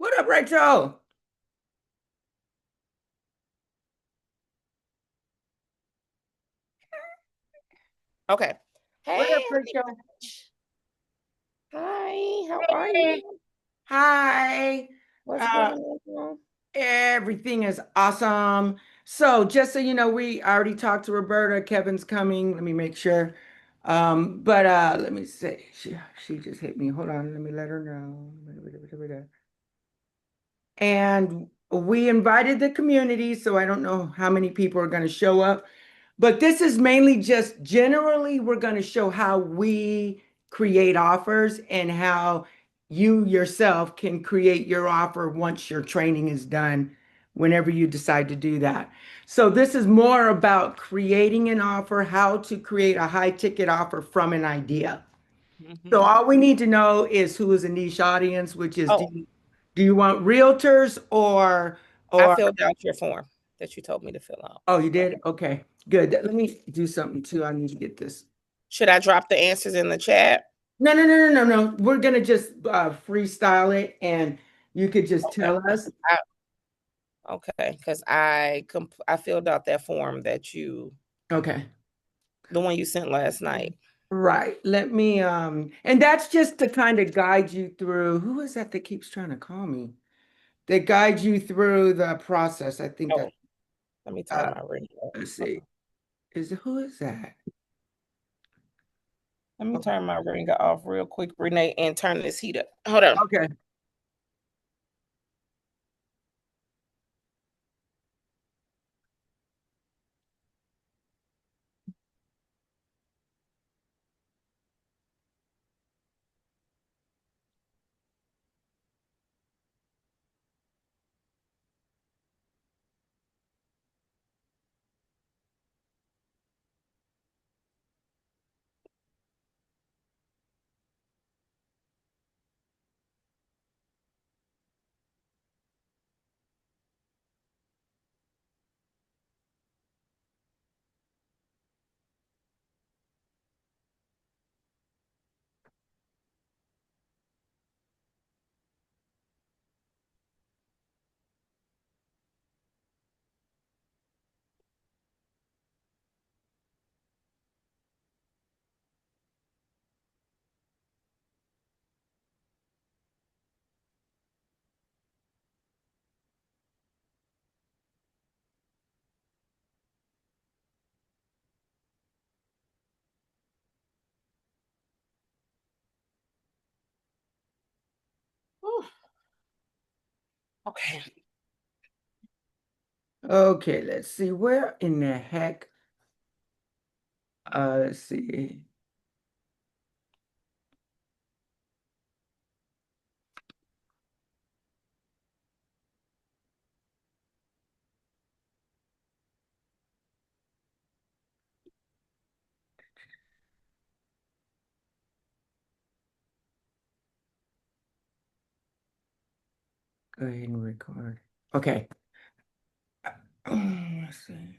What up, Rachel? Okay. What Hey, up, Rachel? hi, how are Hey. you? Hi. What's Uh, going on? Everything is awesome. So, just so you know, we already talked to Roberta. Kevin's coming. Let me make sure. But let me see. She just hit me. Hold on. Let me let her know. And we invited the community, so I don't know how many people are going to show up. But this is mainly just generally, we're going to show how we create offers and how you yourself can create your offer once your training is done, whenever you decide to do that. So this is more about creating an offer, how to create a high ticket offer from an idea. So Hmm. all we need to know is who is a niche audience, which is Oh, do you want realtors I or filled out your form that you told me to fill out. oh, you did? Okay, good. Let me do something too. I need to get this. Should I drop the answers in the chat? No, no, no, no, no, no. We're gonna just freestyle it and you could just Okay. tell us. Okay, because I filled out that form Okay. the one you sent last night. Right. Let me and that's just to kind of guide you through. Who is that keeps trying to call me? That guides you through the process. I think Oh, that let me turn uh my ring off. let's Hold see. on. Who is that? Let me turn my ring off real quick, Renee, and turn this heat up. Hold on. Okay. Whew. Okay. Okay, let's see. Where in the heck? Let's see. Go ahead and record. Okay. Let's see.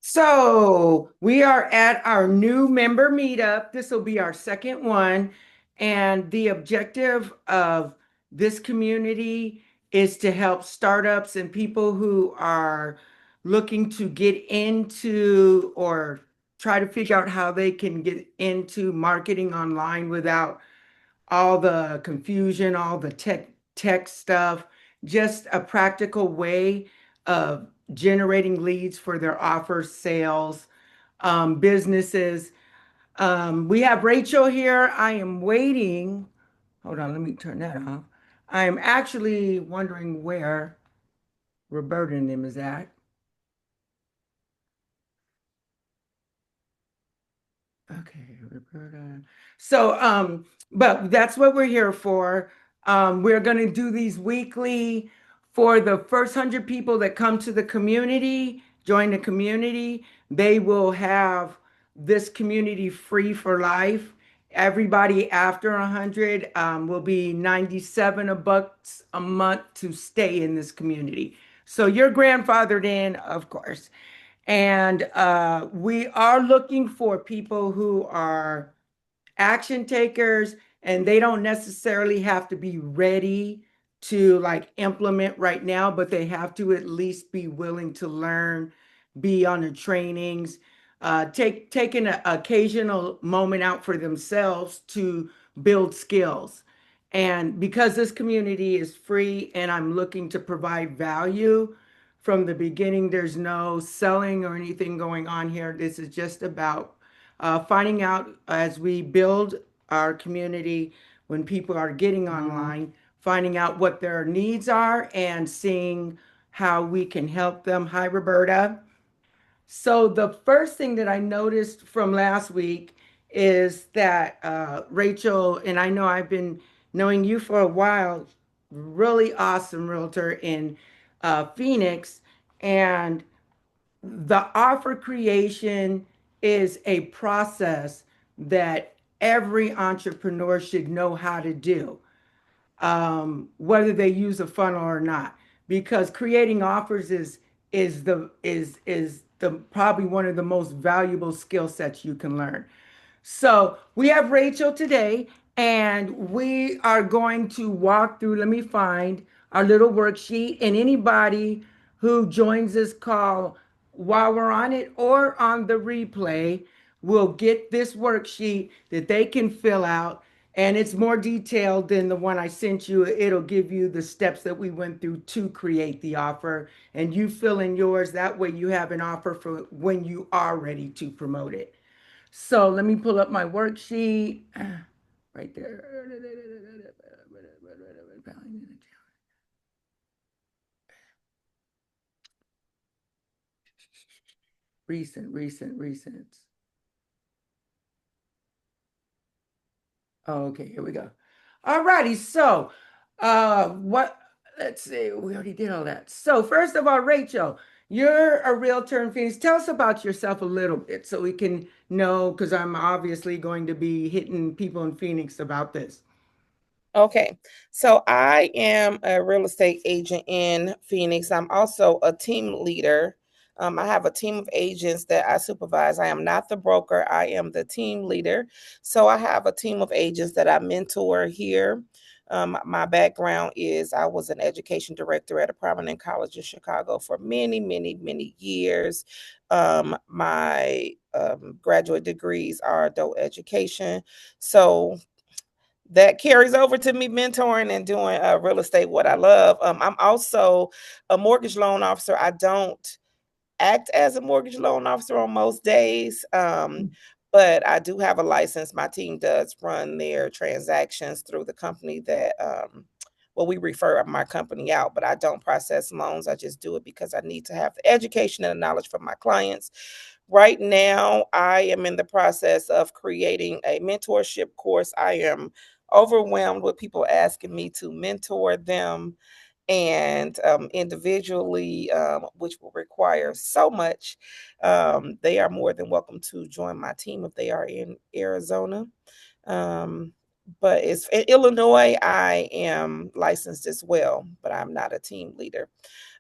So we are at our new member meetup. This will be our second one. And the objective of this community is to help startups and people who are looking to get into or try to figure out how they can get into marketing online without all the confusion, all the tech stuff, just a practical way of generating leads for their offers, sales, businesses. We have Rachel here. I am waiting. Hold on, let me turn that off. I am actually wondering where Roberta and them is at. Okay, Roberta. So, but that's what we're here for. We're going to do these weekly for the first 100 people that come to the community, join the community. They will have this community free for life. Everybody after 100 will be 97 a bucks a month to stay in this community. So you're grandfathered in, of course. And we are looking for people who are action takers and they don't necessarily have to be ready to like implement right now, but they have to at least be willing to learn, be on the trainings, take an occasional moment out for themselves to build skills. And because this community is free and I'm looking to provide value from the beginning, there's no selling or anything going on here. This is just about finding out as we build our community when people are getting online, finding out what their needs are and seeing how we can help them. Hi, Roberta. So the first thing that I noticed from last week is that Rachel, and I know I've been knowing you for a while, really awesome realtor in Phoenix, and the offer creation is a process that every entrepreneur should know how to do, whether they use a funnel or not, because creating offers is the probably one of the most valuable skill sets you can learn. So we have Rachel today, and we are going to walk through. Let me find our little worksheet, and anybody who joins this call while we're on it or on the replay will get this worksheet that they can fill out. And it's more detailed than the one I sent you. It'll give you the steps that we went through to create the offer, and you fill in yours. That way, you have an offer for when you are ready to promote it. So let me pull up my worksheet right there. Recent. Oh, okay, here we go. All righty. So, what, let's see, we already did all that. So, first of all, Rachel, you're a realtor in Phoenix. Tell us about yourself a little bit so we can know, because I'm obviously going to be hitting people in Phoenix about this. Okay, so I am a real estate agent in Phoenix. I'm also a team leader. I have a team of agents that I supervise. I am not the broker, I am the team leader. So I have a team of agents that I mentor here. My background is I was an education director at a prominent college in Chicago for many, many, many years. My graduate degrees are adult education. So that carries over to me mentoring and doing real estate, what I love. I'm also a mortgage loan officer. I don't act as a mortgage loan officer on most days, but I do have a license. My team does run their transactions through the company that, well, we refer my company out, but I don't process loans. I just do it because I need to have the education and the knowledge for my clients. Right now, I am in the process of creating a mentorship course. I am overwhelmed with people asking me to mentor them and individually, which will require so much. They are more than welcome to join my team if they are in Arizona. Um, but it's in Illinois, I am licensed as well, but I'm not a team leader.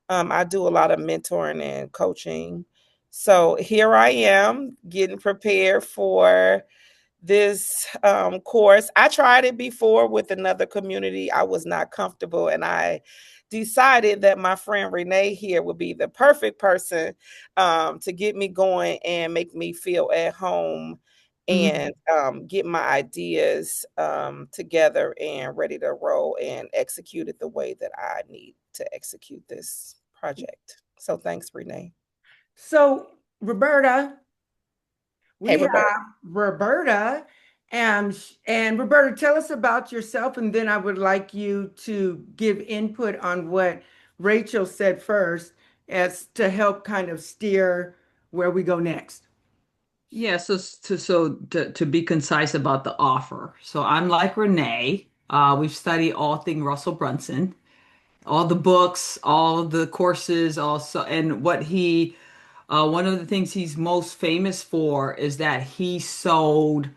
I do a lot of mentoring and coaching. So here I am getting prepared for this course. I tried it before with another community. I was not comfortable, and I decided that my friend Renee here would be the perfect person to get me going and make me feel at home Mhm. and get my ideas together and ready to roll and execute it the way that I need to execute this project. So thanks, Renee. So, Roberta, Hey, we Roberta. have Roberta, and Roberta, tell us about yourself, and then I would like you to give input on what Rachel said first, as to help kind of steer where we go next. Yeah, so to be concise about the offer. So I'm like Renee. We've studied all thing Russell Brunson, all the books, all the courses, also, and one of the things he's most famous for is that he sold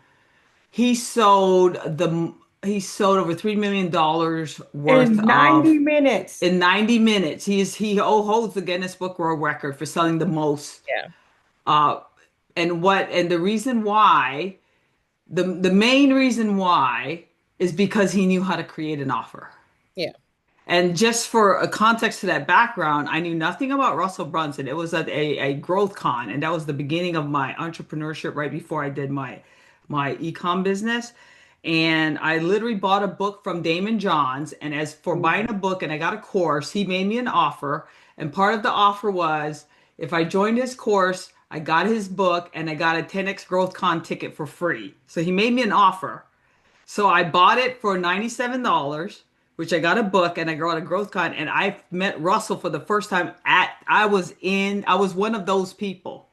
he sold over $3 million worth In 90 of minutes. in 90 minutes. He holds the Guinness Book World Record for selling the most. Yeah. Uh, and the reason why the main reason why is because he knew how to create an offer. Yeah. And just for a context to that background, I knew nothing about Russell Brunson. It was at a growth con, and that was the beginning of my entrepreneurship right before I did my ecom business. And I literally bought a book from Damon Johns. And as for buying a book and I got a course, he made me an offer. And part of the offer was if I joined his course, I got his book and I got a 10X Growth Con ticket for free. So he made me an offer. So I bought it for $97, which I got a book and I got a growth con, and I met Russell for the first time I was one of those people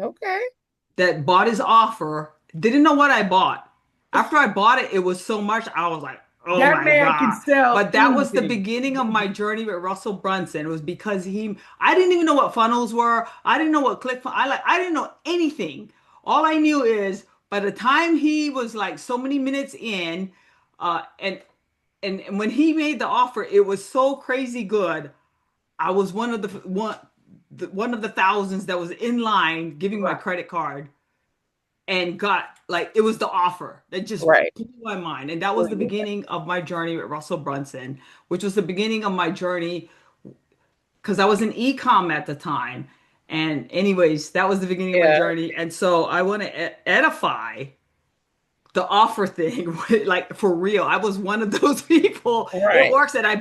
Okay. that bought his offer, didn't know what I bought. After I bought it, it was so much, I was like, oh That my man can God. sell But that was the anything. beginning of my journey with Russell Brunson. It was because I didn't even know what funnels were. I didn't know what I didn't know anything. All I knew is by the time he was like so many minutes in, uh, and and when he made the offer, it was so crazy good. I was one of the thousands that was in line giving my Right. credit card and got like it was the offer that just Right. blew my mind. And that was the Right. beginning of my journey with Russell Brunson, which was the beginning of my journey because I was in ecom at the time. And anyways, that was the beginning of my Yeah. journey. And so I want to edify the offer thing, like for real. I was one of those people. It Right. works. And I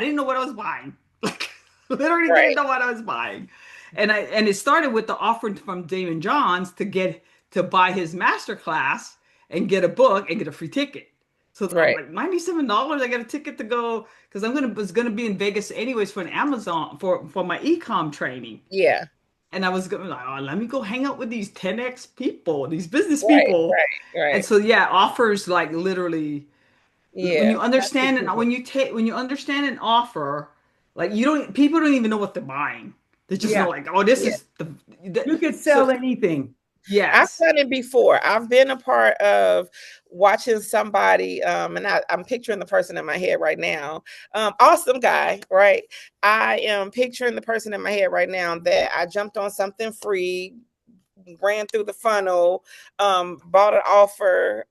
didn't know what I was buying. Like literally didn't Right. know what I was buying. And it started with the offer from Damon Johns to buy his master class and get a book and get a free ticket. So I'm Right. like $97. I got a ticket to go because was gonna be in Vegas anyways for an Amazon for my ecom training. Yeah. And I was going like, oh, let me go hang out with these 10X people, these business Right. people. Right. And Right. so yeah, offers like literally when Yeah. you understand and when you understand an offer, like people don't even know what they're buying. They just know Yeah, like, oh, this Yeah. is the you can so sell anything. I've yes. done it before. I've been a part of watching somebody, and I'm picturing the person in my head right now. Awesome guy, right? I am picturing the person in my head right now that I jumped on something free, ran through the funnel, bought an offer,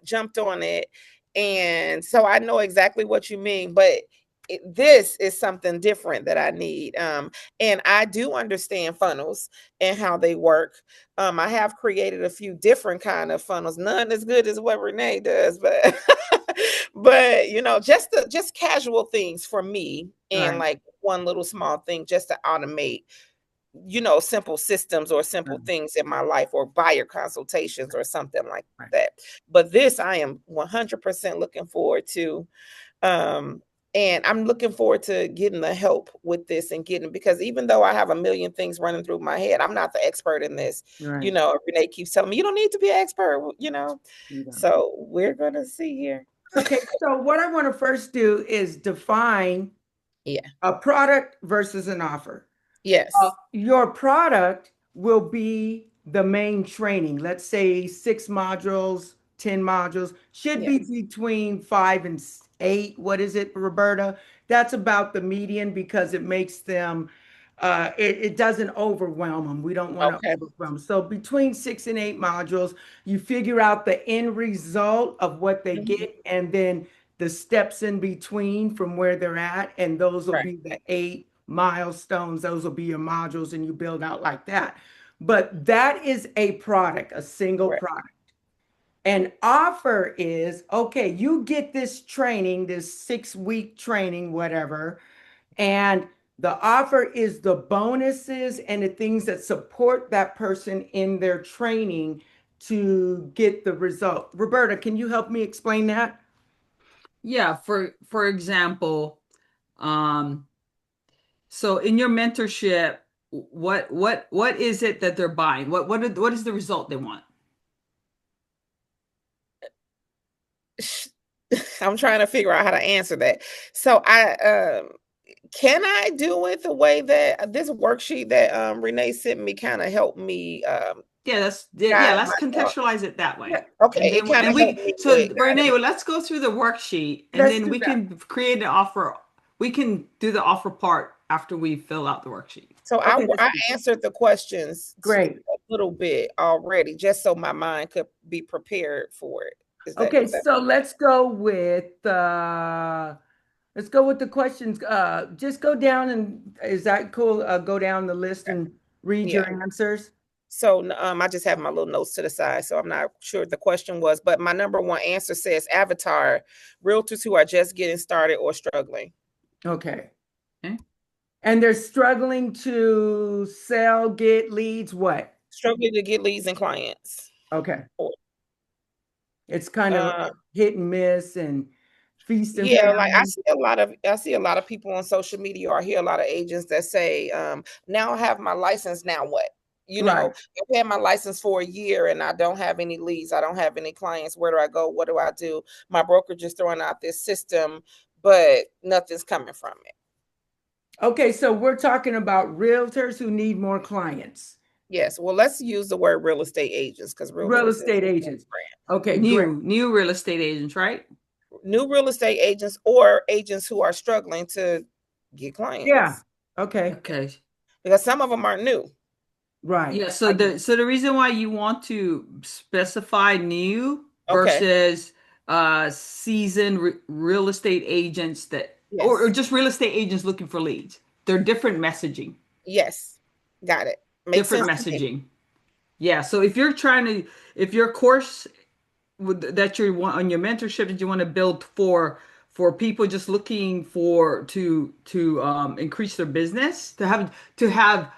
jumped on it. And so I know exactly what you mean, but this is something different that I need. And I do understand funnels and how they work. I have created a few different kind of funnels, none as good as what Renee does, but but just casual things for me, and Right. like one little small thing just to automate simple systems or simple Right. things in my life, or buyer consultations or something like Right. that. But this I am 100% looking forward to. Um, and I'm looking forward to getting the help with this and because even though I have a million things running through my head, I'm not the expert in this. Right. Renee keeps telling me you don't need to be an expert. Yeah. So we're gonna see here. Okay, so what I want to first do is define Yeah. a product versus an offer. Yes. Your product will be the main training. Let's say 6 modules, 10 modules, should be Yes. between 5 and 8. What is it, Roberta? That's about the median because it makes them, it doesn't overwhelm them. We don't want to Okay. overwhelm. So between 6 and 8 modules, you figure out the end result of what they Mhm. get and then the steps in between from where they're at. And those will Right. be the 8 milestones. Those will be your modules, and you build out like that. But that is a product, a single Right. product. An offer is okay, you get this training, this 6 week training, whatever, and the offer is the bonuses and the things that support that person in their training to get the result. Roberta, can you help me explain that? Yeah, for example, um so in your mentorship, what is it that they're buying? What is the result they want? I'm trying to figure out how to answer that. So can I do it the way that this worksheet that Renee sent me kind of helped me Yeah, guide let's my thought? contextualize it that Yeah. way. Okay, And it then kind of and helped we me so with Renee, guiding. well, let's go through the worksheet and Let's then do we that. can create an offer. We can do the offer part after we fill out the worksheet. So Okay, I let's answered the questions great. a little bit already, just so my mind could be prepared for it. Is Okay, that so let's go with the questions. Just go down and is that cool? Go down the list and read yeah? your answers. So I just have my little notes to the side, so I'm not sure what the question was, but my number one answer says avatar, realtors who are just getting started or struggling. Okay. Okay. And they're struggling to sell, get leads, what? Struggling to get leads and clients. Okay. Or, It's kind of uh, hit and miss and feast and yeah, like famine. I see a lot of people on social media, or I hear a lot of agents that say, now I have my license, now what? You Right. know, I've had my license for a year and I don't have any leads, I don't have any clients. Where do I go? What do I do? My brokerage is throwing out this system, but nothing's coming from it. Okay, so we're talking about realtors who need more clients. Yes, well, let's use the word real estate agents because Real realtors is estate agents. brand. Okay, great. New real estate agents, right? New real estate agents or agents who are struggling to get Yeah. clients Okay. Okay. because some of them aren't new. Right. Yeah, so the reason why you want to specify new Okay. versus seasoned real estate agents that or Yes. just real estate agents looking for leads. They're different messaging. Yes. Got it. Makes Different sense to me. messaging. Yeah, so if you're trying to if your course that you want on your mentorship that you want to build for people just looking for to increase their business, to have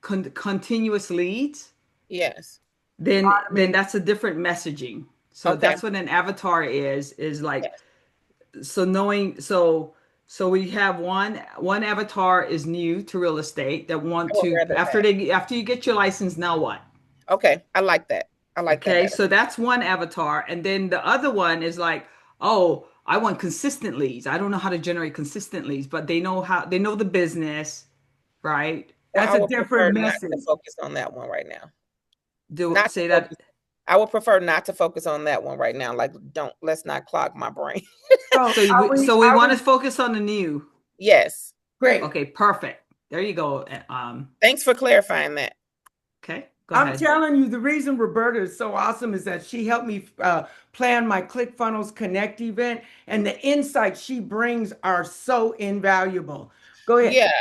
continuous leads, Yes. then Automate. that's a different messaging. So Okay. that's what an avatar is like. Yes. So knowing so we have one avatar is new to real estate that I want would to rather that. after you get your license, now what? Okay. I like that. I like that Okay, better. so that's one avatar. And then the other one is like, oh, I want consistent leads. I don't know how to generate consistent leads, but they know the business, right? Well, That's I a would prefer different not to message. focus on that one right now. Do Not to say focus. that. I would prefer not to focus on that one right now. Like, let's not clog my brain. So So we are want we to focus on the new. Yes. great? Okay, perfect. There you go. Thanks for clarifying that. Okay, go I'm ahead. telling you, the reason Roberta is so awesome is that she helped me plan my ClickFunnels Connect event, and the insights she brings are so invaluable. Go ahead. Yeah.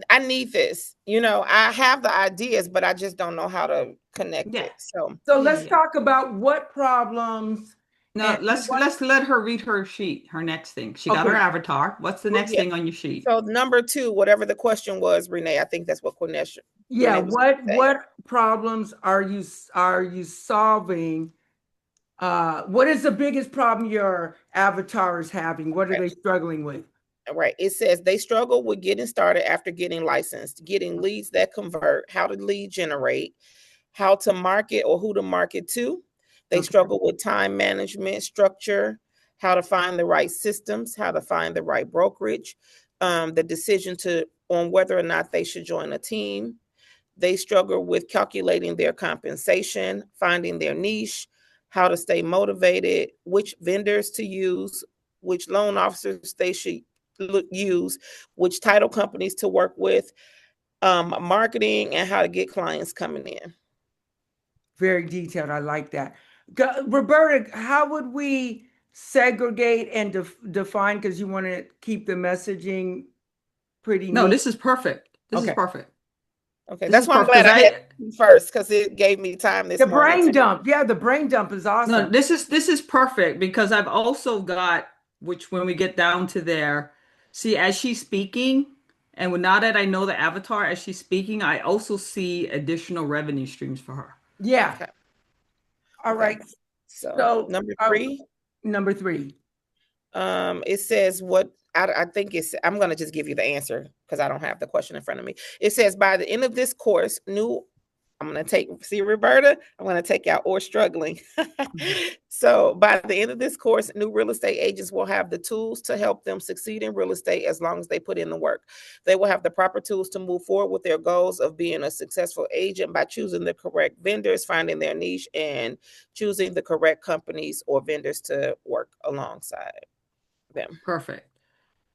I need this. I have the ideas, but I just don't know how to connect Yeah, it. So So yeah, let's yeah. talk about what problems No, and what. let's let her read her sheet. Her next thing. She got her Okay. avatar. What's the next yeah. thing on your sheet? So number two, whatever the question was, Renee, I think that's what Yeah. Renee was going to say. What problems are you solving? What is the biggest problem your avatar is having? What are Right. they struggling with? Right. It says they struggle with getting started after getting licensed, getting leads that convert, how to lead generate, how to market or who to market to. They Okay. struggle with time management, structure, how to find the right systems, how to find the right brokerage, the decision on whether or not they should join a team. They struggle with calculating their compensation, finding their niche, how to stay motivated, which vendors to use, which loan officers they should use, which title companies to work with, marketing, and how to get clients coming in. Very detailed. I like that. Roberta, how would we segregate and define? Because you want to keep the messaging pretty No, neat. this is perfect. This is Okay. perfect. Okay, This that's is why I'm perfect glad because I had I you first because it gave me time this The morning brain to. dump. Yeah, the brain dump is no, awesome. this is perfect because I've also got which when we get down to there, see as she's speaking, and now that I know the avatar as she's speaking, I also see additional revenue streams for her. Yeah. Okay, All okay. right. So So, number three, number three. it says what I think it's. I'm going to just give you the answer because I don't have the question in front of me. It says by the end of this course, I'm going to see Roberta. I'm going to take out or struggling. Mhm. So by the end of this course, new real estate agents will have the tools to help them succeed in real estate as long as they put in the work. They will have the proper tools to move forward with their goals of being a successful agent by choosing the correct vendors, finding their niche, and choosing the correct companies or vendors to work alongside them. Perfect.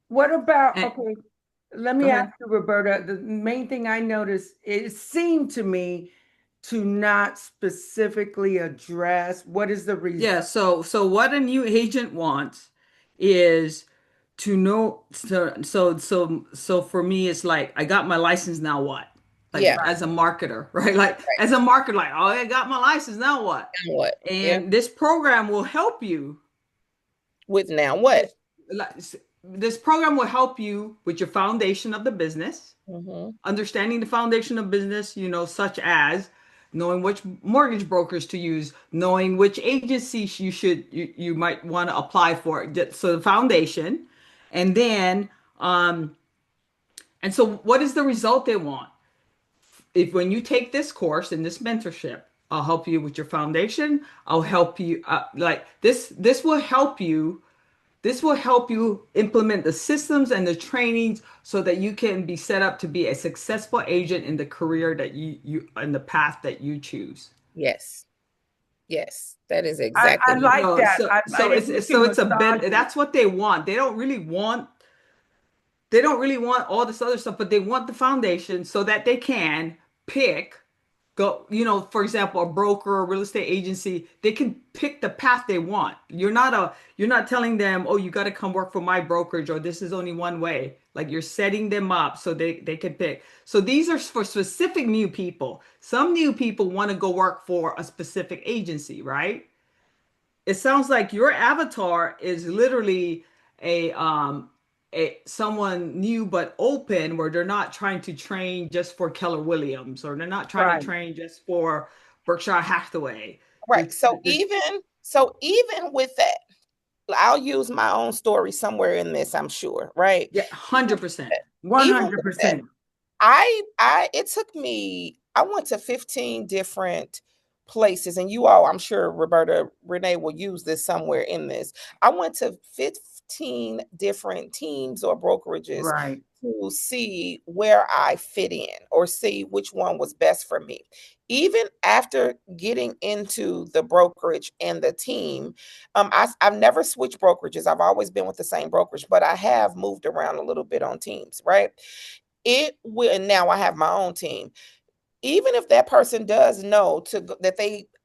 What about, And okay, let go me ask ahead. you, Roberta. The main thing I noticed, it seemed to me to not specifically address? What is the reason? Yeah, so what a new agent wants is to know, so for me it's like I got my license, now what? Like Yeah. as a marketer, right? Like as a marketer, like, oh, I got my license, now what? Now what? Yeah. And this program will help you With now what? like, this program will help you with your foundation of the business, Mm-hmm. understanding the foundation of business, such as knowing which mortgage brokers to use, knowing which agencies you might want to apply for. So the foundation, and then and so what is the result they want? If when you take this course and this mentorship, I'll help you with your foundation. I'll help you like this. This will help you implement the systems and the trainings so that you can be set up to be a successful agent in the career that you in the path that you choose. Yes. Yes. That is I exactly. like So that. so so If you it's can so it's a massage it. that's what they want. They don't really want all this other stuff, but they want the foundation so that they can pick go, for example, a broker or real estate agency, they can pick the path they want. You're not telling them, oh, you got to come work for my brokerage or this is only one way. Like you're setting them up so they can pick. So these are for specific new people. Some new people want to go work for a specific agency, right? It sounds like your avatar is literally a someone new but open, where they're not trying to train just for Keller Williams, or they're not trying to Right. train just for Berkshire Hathaway. Right. This, this, So even with that, I'll use my own story somewhere in this, I'm sure, right? yeah, 100%. Even with that, 100%. it took me, I went to 15 different places, and you all, I'm sure Roberta Renee will use this somewhere in this. I went to 15 different teams or brokerages Right. to see where I fit in or see which one was best for me. Even after getting into the brokerage and the team, I've never switched brokerages. I've always been with the same brokerage, but I have moved around a little bit on teams, right? It will, and now I have my own team. Even if that person does know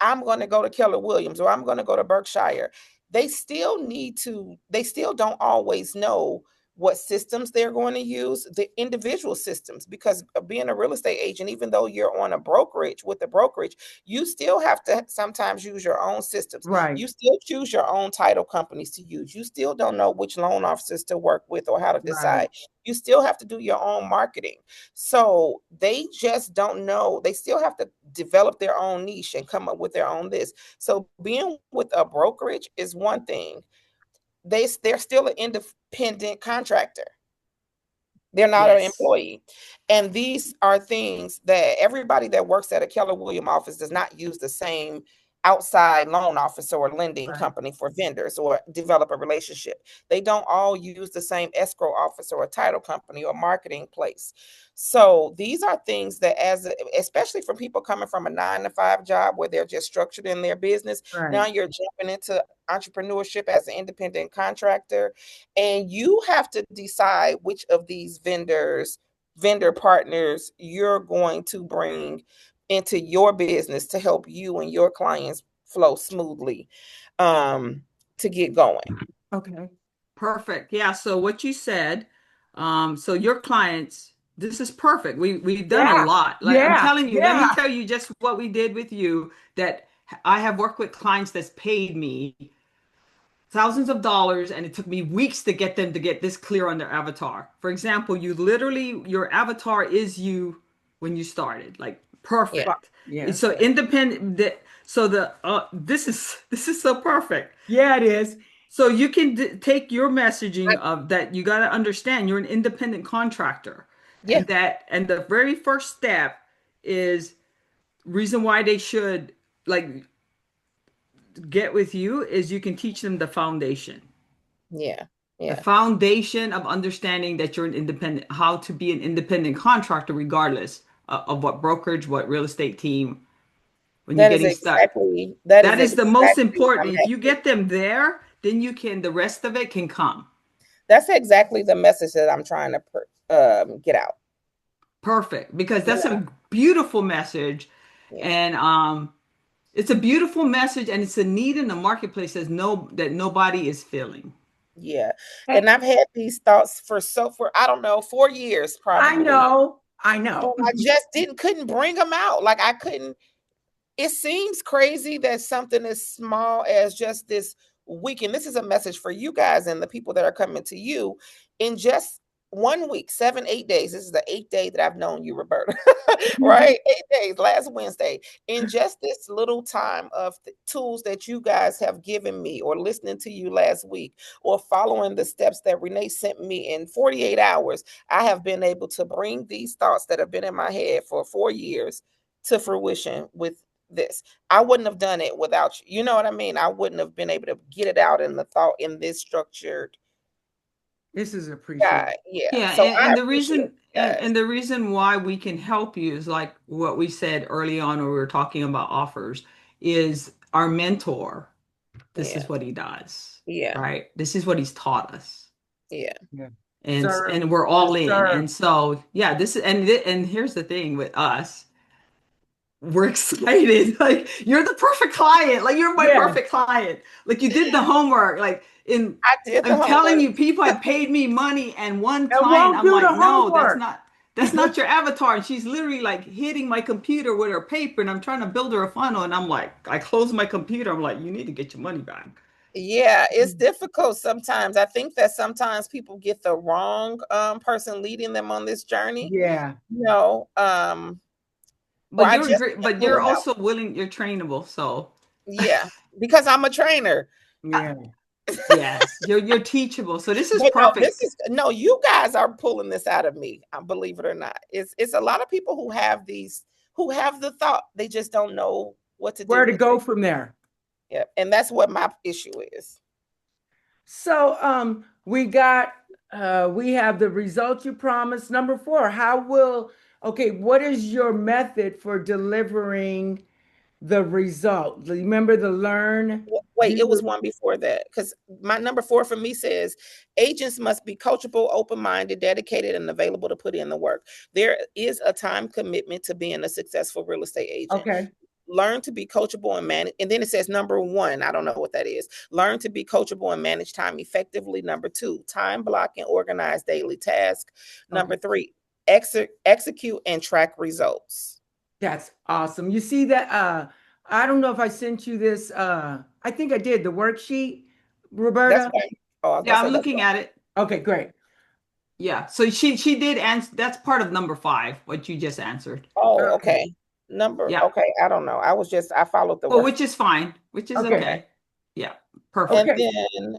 I'm going to go to Keller Williams or I'm going to go to Berkshire, they still don't always know what systems they're going to use, the individual systems, because being a real estate agent, even though you're on a brokerage with the brokerage, you still have to sometimes use your own systems. Right. You still choose your own title companies to use. You still don't know which loan officers to work with or how to Right. decide. You still have to do your own marketing. So they just don't know. They still have to develop their own niche and come up with their own this. So being with a brokerage is one thing. They're still an independent contractor. They're not an Yes. employee. And these are things that everybody that works at a Keller Williams office does not use the same outside loan officer or lending Right. company for vendors or develop a relationship. They don't all use the same escrow officer or title company or marketing place. So these are things that especially for people coming from a 9 to 5 job where they're just structured in their business, now Right. you're jumping into entrepreneurship as an independent contractor, and you have to decide which of these vendor partners you're going to bring into your business to help you and your clients flow smoothly, to get going. Okay. Perfect. Yeah. So what you said, so your clients, this is perfect. We've done a Yeah. lot. Like I'm Yeah. telling you, let me Yeah. tell you just what we did with you, that I have worked with clients that's paid me thousands of dollars, and it took me weeks to get them to get this clear on their avatar. For example, your avatar is you when you started, like Yeah. perfect. It's Yes. so independent that so the this is so perfect. Yeah, it is. So you can take your messaging of that, you got to understand you're an independent contractor, Yeah. and the very first step is reason why they should like get with you is you can teach them the foundation. Yeah. The Yeah. foundation of understanding that you're an independent, how to be an independent contractor, regardless of what brokerage, what real estate team, when you're That is getting stuck. exactly that is That is the most exactly where I'm important. If at. you get them there, then the rest of it can come. That's exactly the message that I'm trying to get out. Perfect. Because You that's know. a beautiful message. And it's a beautiful message, and it's a need in the marketplace that nobody is filling. Yeah. And I've had these thoughts for I don't know, 4 years I probably. know. And I just couldn't bring them out. Like I couldn't. It seems crazy that something as small as just this weekend. This is a message for you guys and the people that are coming to you in just 1 week, 7, 8 days. This is the 8th day that I've known you, Roberta, right? 8 days, last Wednesday. In just this little time of tools that you guys have given me, or listening to you last week, or following the steps that Renee sent me in 48 hours, I have been able to bring these thoughts that have been in my head for 4 years to fruition with this. I wouldn't have done it without you. You know what I mean? I wouldn't have been able to get it out in the thought in this structured This is appreciated. guide. Yeah. Yeah, So I and the appreciate reason you guys. and the reason why we can help you is like what we said early on when we were talking about offers is our mentor. This Yeah. is what he does, Yeah. right? This is what he's taught us. Yeah. Yeah. And Sir, and we're all in. sir. And so, yeah, this is and here's the thing with us. We're excited. Like you're the perfect client. Like you're my Yeah. perfect client. Like you did the homework. Like in I did the I'm telling homework. you, people have paid me money, and one And client, won't I'm do the like, no, homework. that's not your avatar. And she's literally like hitting my computer with her paper, and I'm trying to build her a funnel, and I'm like, I close my computer. I'm like, you need to get your money back. Yeah, it's difficult sometimes. I think that sometimes people get the wrong person leading them on this journey. Yeah. You know, or But I just can't but pull you're them out. also willing, you're trainable. So Yeah, because I'm a trainer. Yeah. yes, you're teachable. So this is But no, perfect. you guys are pulling this out of me. Believe it or not, it's a lot of people who have the thought, they just don't know what to do Where to with go it. from there. Yeah, and that's what my issue is. So we have the results you promised. Number 4, what is your method for delivering the result? Remember the learn, Wait, it was do. one before that, because my number 4 for me says agents must be coachable, open-minded, dedicated, and available to put in the work. There is a time commitment to being a successful real estate agent. Okay. Learn to be coachable and manage. And then it says number 1, I don't know what that is. Learn to be coachable and manage time effectively. Number 2, time block and organize daily tasks. Okay. Number 3, execute and track results. That's awesome. You see that I don't know if I sent you this I think I did the worksheet, That's Roberta. fine. Oh, I was gonna Yeah, say I'm that's looking at it. Okay, great. Yeah. So she did answer. That's part of number 5, what you just answered. Oh, Okay. okay. Yeah. Okay, I don't know. I followed the Well, word. which is fine, which is Okay. okay. Yeah. Perfect. And Okay. then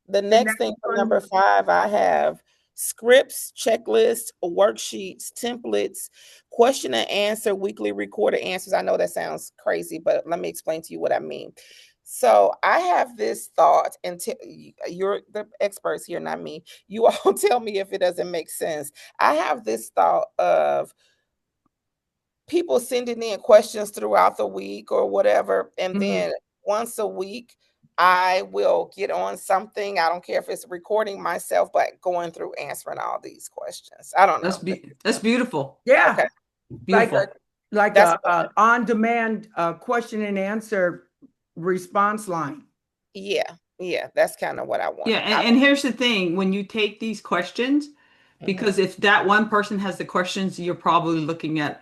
the The next next thing for number one. 5, I have scripts, checklists, worksheets, templates, question and answer, weekly recorded answers. I know that sounds crazy, but let me explain to you what I mean. So I have this thought, and you're the experts here, not me. You all tell me if it doesn't make sense. I have this thought of people sending in questions throughout the week or whatever, and Mhm. then once a week I will get on something. I don't care if it's recording myself, but going through answering all these questions. I don't know. That's beautiful. Yeah. Okay, Like a Beautiful. like that's a on-demand question and answer response line. yeah, that's kind of what I Yeah, wanted. and here's the thing, when you take these questions, Mhm. because if that one person has the questions, you're probably looking at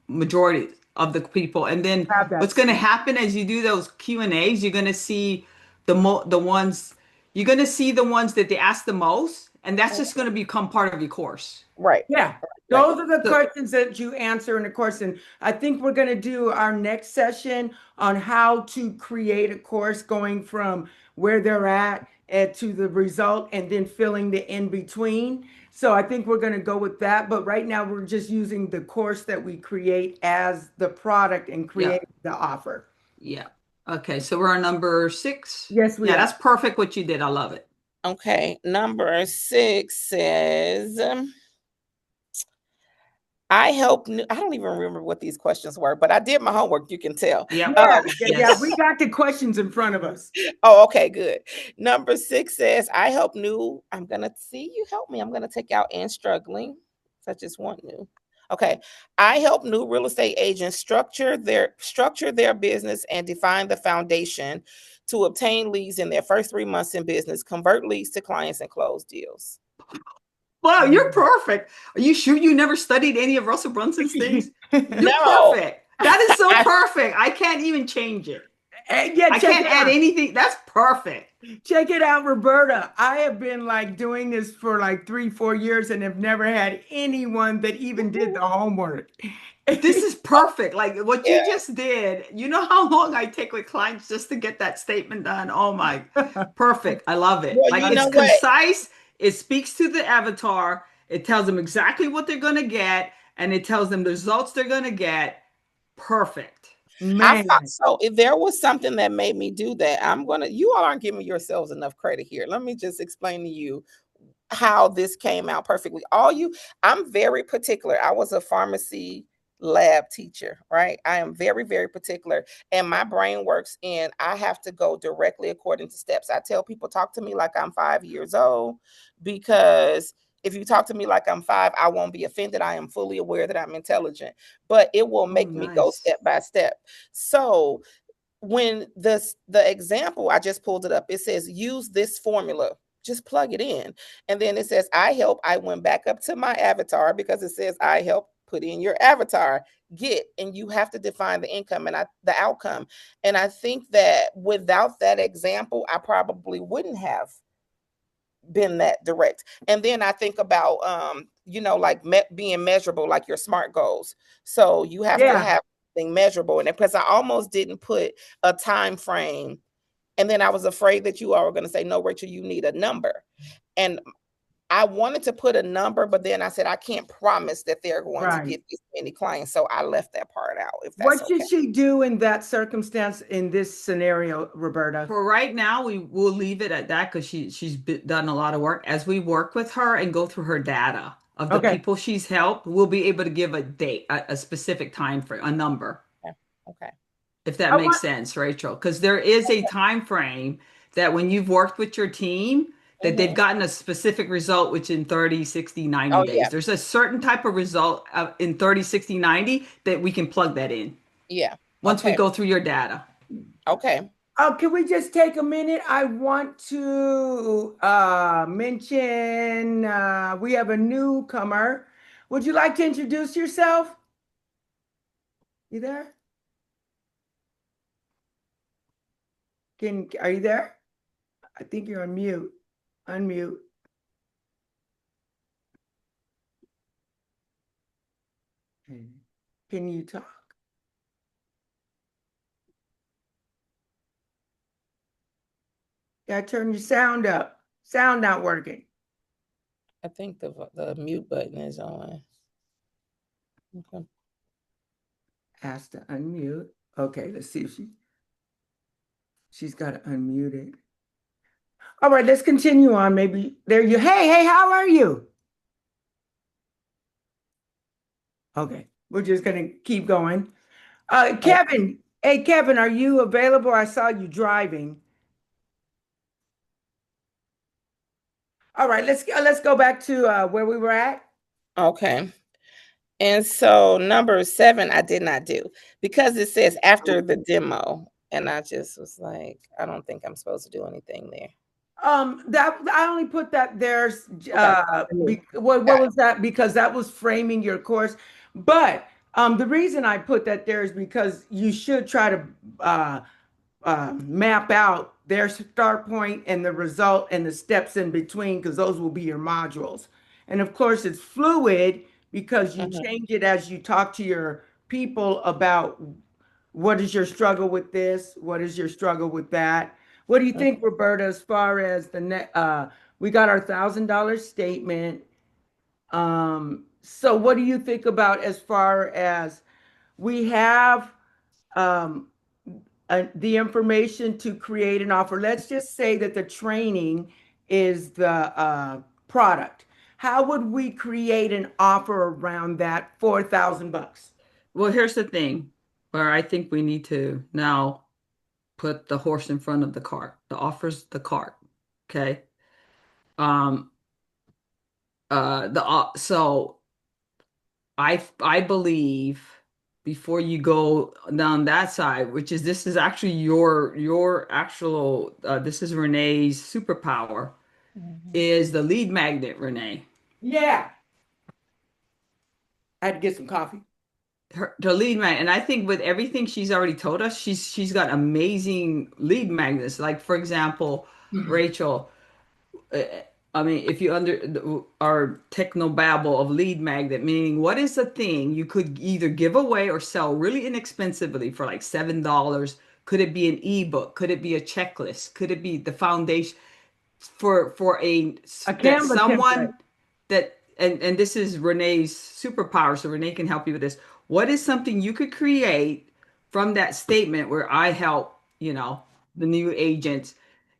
majority of the people. And then Have that what's going to same. happen as you do those Q&As, you're going to see the ones you're going to see the ones that they ask the most, and that's just going to become part of your course. Right, Yeah, right. those are the So, questions that you answer in the course. And I think we're going to do our next session on how to create a course going from where they're at and to the result and then filling the in between. So I think we're going to go with that. But right now we're just using the course that we create as the product and yeah, create the offer. yeah. Okay, so we're on number 6. Yes, we Yeah, are. that's perfect what you did. I love it. Okay, number 6 says I don't even remember what these questions were, but I did my homework, you can tell. Yep. Yeah. We Yes. got the questions in front of us. Oh, okay, good. Number 6 says, I I'm gonna see you help me. I'm gonna take out and struggling. So I just want new. Okay. I help new real estate agents structure their business and define the foundation to obtain leads in their first 3 months in business, convert leads to clients, and close deals. Wow, you're Mm. perfect. Are you sure you never studied any of Russell Brunson's things? You're No. perfect. That is so I, perfect. I can't even change it. Yeah, I check can't it add out. anything. That's perfect. Check it out, Roberta. I have been like doing this for like 3, 4 years and have never had anyone that even did the homework. This is perfect. Like what yeah. you just did. You know how long I take with clients just to get that statement done? Oh my, perfect. I love it. Well, Like you it's know what? concise. It speaks to the avatar. It tells them exactly what they're going to get, and it tells them the results they're going to get. Perfect. I thought Man. so. If there was something that made me do that, you all aren't giving yourselves enough credit here. Let me just explain to you how this came out perfectly. I'm very particular. I was a pharmacy lab teacher, right? I am very, very particular. And my brain works in, I have to go directly according to steps. I tell people, talk to me like I'm 5 years old, because if you talk to me like I'm five, I won't be offended. I am fully aware that I'm intelligent, but it will Oh, make me go nice. step by step. So when the example, I just pulled it up, it says use this formula, just plug it in, and then it says I went back up to my avatar, because it says I help, put in your avatar, get, and you have to define the income and the outcome. And I think that without that example, I probably wouldn't have been that direct. And then I think about like being measurable, like your SMART goals. So you have to Yeah, have something measurable in it, because I almost didn't put a time frame. And then I was afraid that you all were going to say, no, Rachel, you need a number. And I wanted to put a number, but then I said I can't promise that they're going to right. get this many clients. So I left that part out, if that's What should okay. she do in that circumstance in this scenario, Roberta? For right now, we will leave it at that because done a lot of work. As we work with her and go through her data of the Okay. people she's helped, we'll be able to give a date, a specific time frame, a number, Okay. Okay. if that I makes want, sense, Rachel. Because there is a time frame that when you've worked with your team, that they've Hmm. gotten a specific result, which in 30, 60, 90 Oh, days. yeah. There's a certain type of result in 30, 60, 90 that we can plug that in Yeah. once we Okay. go through your data. Okay. can we just take a minute? I want to mention we have a newcomer. Would you like to introduce yourself? You there? Are you there? I think you're on mute. Unmute. Can you talk? Yeah, turn your sound up. Sound not working. I think the mute button is on. Okay. Ask to unmute. Okay, let's see if she's got to unmute it. All right, let's continue on. Maybe there you. Hey, how are you? Okay, we're just gonna keep going. Oh, Kevin. Hey, Kevin, are you available? I saw you driving. All right, let's go back to where we were at. okay. And so number 7, I did not do, because it says after the demo. And I just was like, I don't think I'm supposed to do anything there. That I only put that there's Okay. what Got was that? Because that was framing your course. But the reason I put that there is because you should try to uh map out their start point and the result and the steps in between, because those will be your modules. And of course, it's fluid because it. you Mhm. change it as you talk to your people about what is your struggle with this, what is your struggle with that. What do you Mhm. think, Roberta, as far as the net? We got our $1,000 statement. So what do you think about as far as we have um, the information to create an offer? Let's just say that the training is the product. How would we create an offer around that 4,000 bucks? Well, here's the thing where I think we need to now put the horse in front of the cart. The offer's the cart. Okay. Um, so I believe before you go down that side, which is this is actually your actual this is Renee's superpower, Mhm. is the lead magnet, Renee. Yeah. I had to get some coffee. The lead magnet, and I think with everything she's already told us, she's got amazing lead magnets. Like for example, Rachel, uh, I mean, if you our techno babble of lead magnet, meaning what is the thing you could either give away or sell really inexpensively for like $7? Could it be an ebook? Could it be a checklist? Could it be the foundation for a A that Canva template. someone that and this is Renee's superpower, so Renee can help you with this. What is something you could create from that statement where I help, the new agents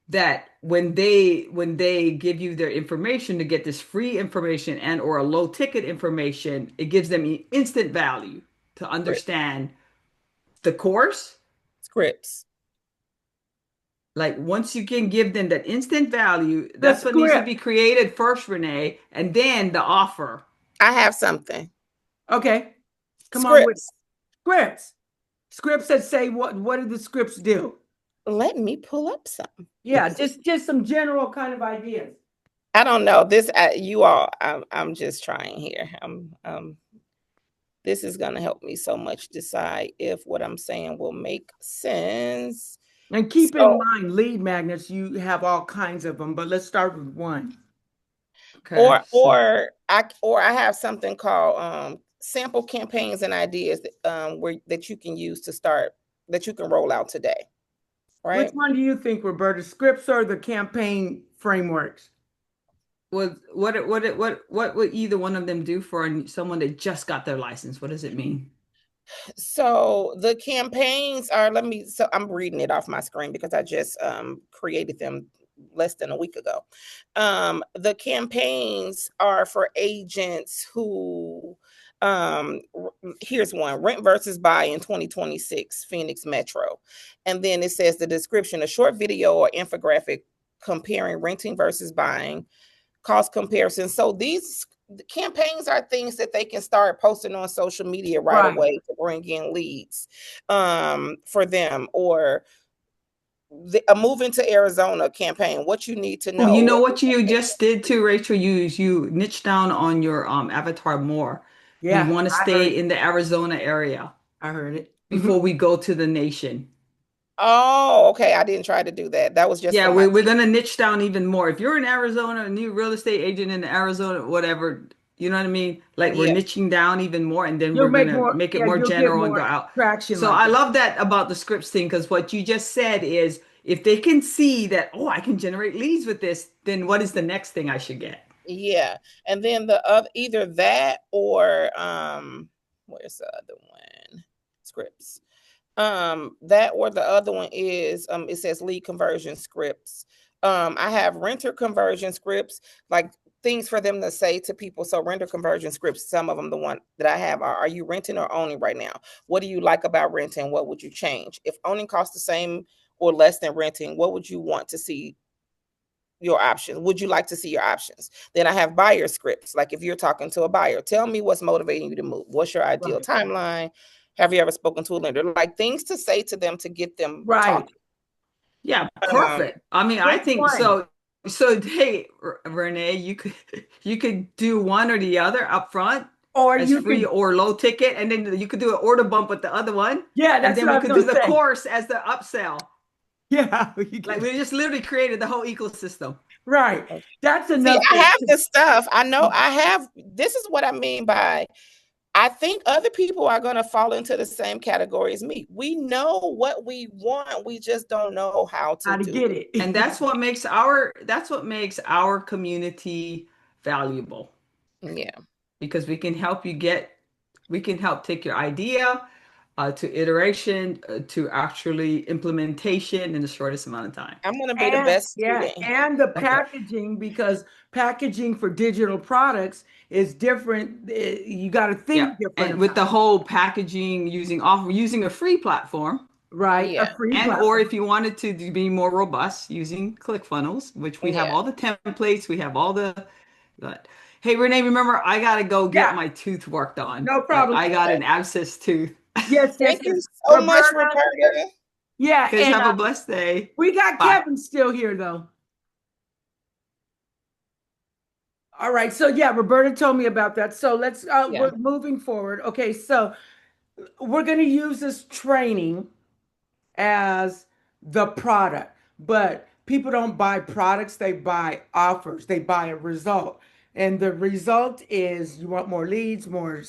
that when they give you their information to get this free information and or a low ticket information, it gives them instant value to Script, understand the course. scripts. Like once you can give them that instant value, The that's what needs to script. be created first, Renee, and then the offer. I have something. Okay. Come on with Scripts. scripts. Scripts that say what do the scripts do? Let me pull up some. Yeah, just some general kind of ideas. I don't know this. You all, I'm just trying here. This is gonna help me so much decide if what I'm saying will make sense. And keep in So, mind, lead magnets, you have all kinds of them, but let's start with one. Okay. or I have something called sample campaigns and ideas that you can use to start that you can roll out today. Which Right. one do you think, Roberta? Scripts or the campaign frameworks? What would either one of them do for someone that just got their license? What does it mean? So the campaigns are, so I'm reading it off my screen because I just created them less than a week ago. The campaigns are for agents who, here's one: rent versus buy in 2026 Phoenix Metro. And then it says the description: a short video or infographic comparing renting versus buying, cost comparison. So these campaigns are things that they can start posting on social media right Right. away to bring in leads for them, or a moving to Arizona campaign. What you need to Oh, you know. know what you just did too, Rachel? You niche down on your avatar more. We Yeah, want to I heard stay it. in the Arizona area I heard it. before we go to the nation. Oh, okay. I didn't try to do that. That was just Yeah, for my we're team. gonna niche down even more. If you're in Arizona, a new real estate agent in Arizona, whatever, you know what I mean? Like we're Yeah. niching down even more, and then You'll we're make gonna more, make it yeah, more you'll get general and go more out. traction So like I that. love that about the scripts thing because what you just said is if they can see that, oh, I can generate leads with this, then what is the next thing I should get? Yeah. And then the other, either that or where's the other one? Scripts. That or the other one is it says lead conversion scripts. I have renter conversion scripts, like things for them to say to people. So renter conversion scripts, some of them, the one that I have are you renting or owning right now? What do you like about renting? What would you change? If owning costs the same or less than renting, what would you want to see your options? Would you like to see your options? Then I have buyer scripts. Like if you're talking to a buyer, tell me what's motivating you to move. What's your ideal Right. timeline? Have you ever spoken to a lender? Like things to say to them to get them Right. talking. Yeah, Um, perfect. I mean, I Which think one? so. So, hey, Renee, you could do one or the other up front Or as you free could, or low ticket, and then you could do an order bump with the other one, yeah, and that's then what we I was could do gonna the say. course as the upsell. Yeah, you Like could, we just literally created the whole ecosystem. right. That's See, enough I have to the stuff. I know I have. This is what I mean by I think other people are going to fall into the same category as me. We know what we want. We just don't know how to how to do get it. And it. that's what makes our community valuable Yeah. because we can help take your idea to iteration to actually implementation in the shortest amount of time. I'm going to be the And best yeah, student here. and the Okay. packaging, because packaging for digital products is different. You got to Yeah. think different And with about the it, whole packaging using a free platform, right? A Yeah. free and or platform. if you wanted to be more robust using ClickFunnels, which we have Yeah. all the templates, we have all the Hey, Renee, remember, I got to go get Yeah, my tooth worked on. no problem. I got an abscess tooth. Yes, yes, Thank you yes. so much, Roberta. Roberta. Yeah, Guys, and have a blessed day. we got Bye. Kevin still here though. All right. So yeah, Roberta told me about that. So let's Yeah. we're moving forward. Okay, so we're going to use this training as the product, but people don't buy products, they buy offers, they buy a result. And the result is you want more leads, more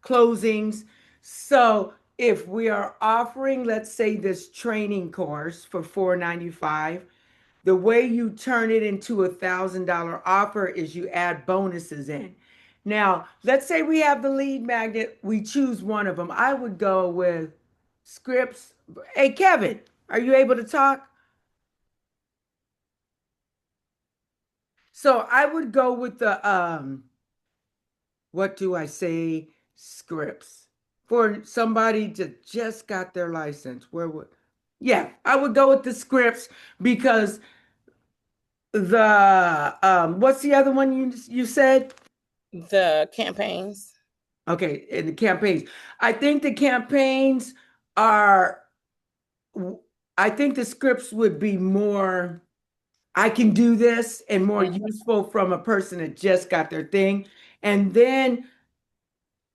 closings. So if we are offering, let's say, this training course for $495, the way you turn it into $1,000 offer is you add bonuses in. Now, let's say we have the lead magnet, we choose one of them. I would go with scripts. Hey, Kevin, are you able to talk? So I would go with the what do I say? Scripts for somebody that just got their license. Where would Yeah, I would go with the scripts because the what's the other one you said? The campaigns. Okay, in the campaigns. I think the campaigns are I think the scripts would be more I can do this and more Mhm. useful from a person that just got their thing. And then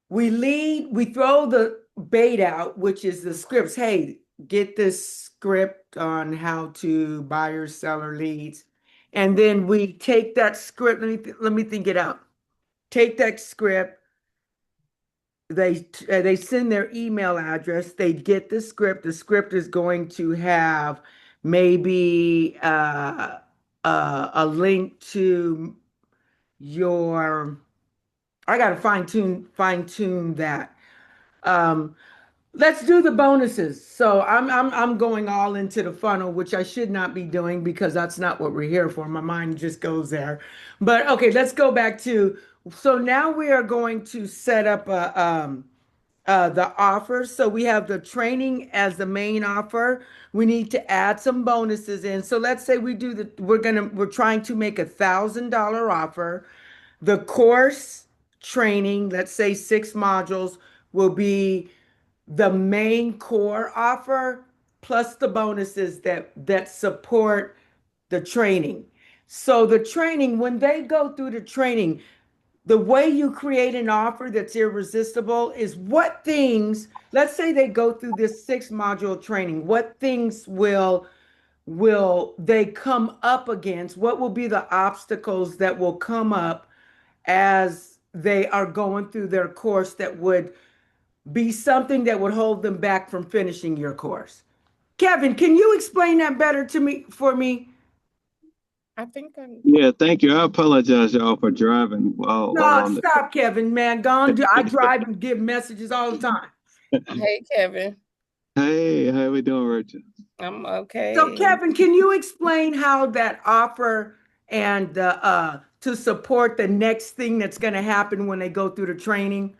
we throw the bait out, which is the scripts. Hey, get this script on how to buy or seller leads. And then we take that script, let me think it out. Take that script, they send their email address, they get the script is going to have maybe a link to your I gotta fine tune that. um let's do the bonuses. So I'm going all into the funnel, which I should not be doing because that's not what we're here for. My mind just goes there. But okay, let's go back to, so now we are going to set up the offers. So we have the training as the main offer. We need to add some bonuses in. So let's say we're trying to make $1,000 offer. The course training, let's say 6 modules, will be the main core offer plus the bonuses that support the training. So the training, when they go through the training, the way you create an offer that's irresistible is what things, let's say they go through this 6 module training, what things will they come up against? What will be the obstacles that will come up as they are going through their course that would be something that would hold them back from finishing your course? Kevin, can you explain that better to me for me? I think I'm. Yeah, thank you. I apologize, y'all, for driving while No, on the. stop, Kevin, man. I drive and give messages all the time. Hey, Kevin. Hey, how we doing, Rachel? I'm So, okay. Kevin, can you explain how that offer and to support the next thing that's going to happen when they go through the training?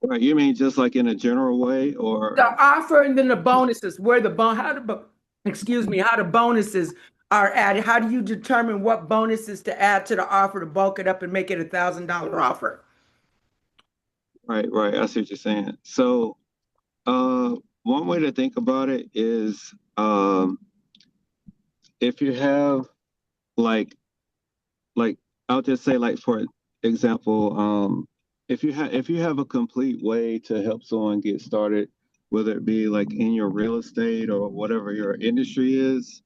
Right, you mean just like in a general way, or The offer and then the bonuses, where the bon how the excuse me, how the bonuses are added. How do you determine what bonuses to add to the offer to bulk it up and make it $1,000 offer? right, right? I see what you're saying. So, one way to think about it is, if you have like, like I'll just say, like for example, if you have a complete way to help someone get started, whether it be like in your real estate or whatever your industry is,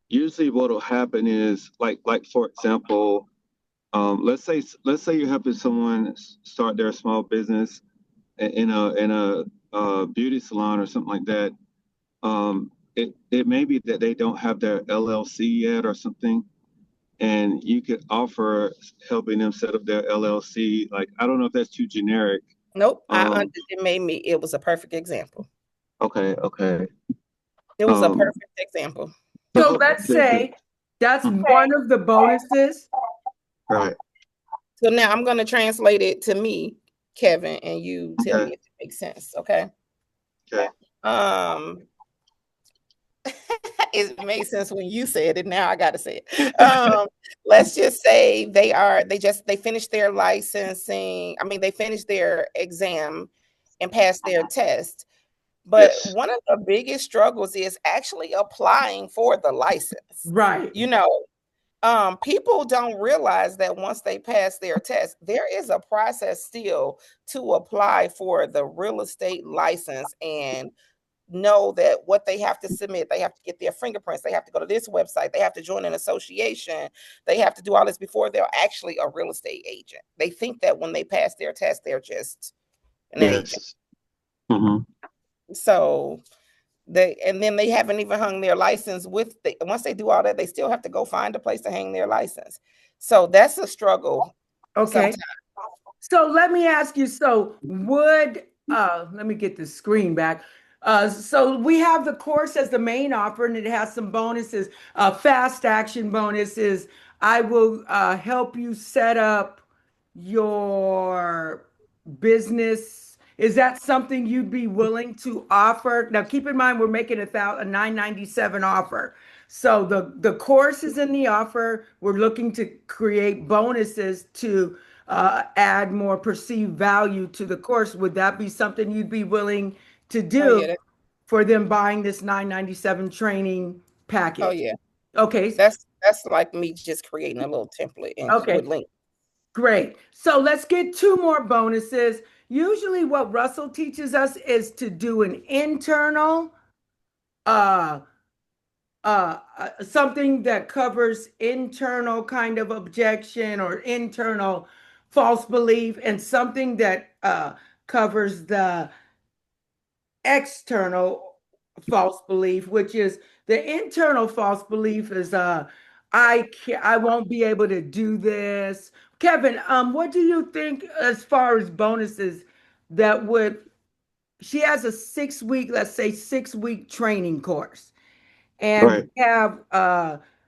usually what'll happen is like for example, let's say you're helping someone start their small business in a beauty salon or something like that. It may be that they don't have their LLC yet or something, and you could offer helping them set up their LLC. Like, I don't know if that's too generic. Nope. Um, It made me. It was a perfect example. okay, okay. It was a Um, perfect example. So let's good, good. say that's Mhm. one of the bonuses. Right. So now I'm going to translate it to me, Kevin, and you tell me Okay. if it makes sense. Okay. Okay. Um, it made sense when you said it. Now I got to say it. Let's just say they finished their licensing. I mean, they finished their exam and passed their test. But Yes. one of the biggest struggles is actually applying for the license. Right. You know, people don't realize that once they pass their test, there is a process still to apply for the real estate license and know that what they have to submit, they have to get their fingerprints, they have to go to this website, they have to join an association, they have to do all this before they're actually a real estate agent. They think that when they pass their test, they're just an agent. Yes. Mm-hmm. So and then they haven't even hung their license once they do all that, they still have to go find a place to hang their license. So that's a struggle. Okay. Sometimes. So let me ask you, let me get the screen back. So we have the course as the main offer, and it has some bonuses, fast action bonuses. I will help you set up your business. Is that something you'd be willing to offer? Now, keep in mind, we're making a $997 offer. So the course is in the offer. We're looking to create bonuses to add more perceived value to the course. Would that be something you'd be willing to do for them buying this $997 training package? Oh yeah. Okay. That's like me just creating a little template and with links. Great. So let's get two more bonuses. Usually what Russell teaches us is to do an internal something that covers internal kind of objection or internal false belief, and something that covers the external false belief, which is the internal false belief is I won't be able to do this. Kevin, what do you think as far as bonuses that would she has a 6 week, let's say 6 week training course. And Right. we have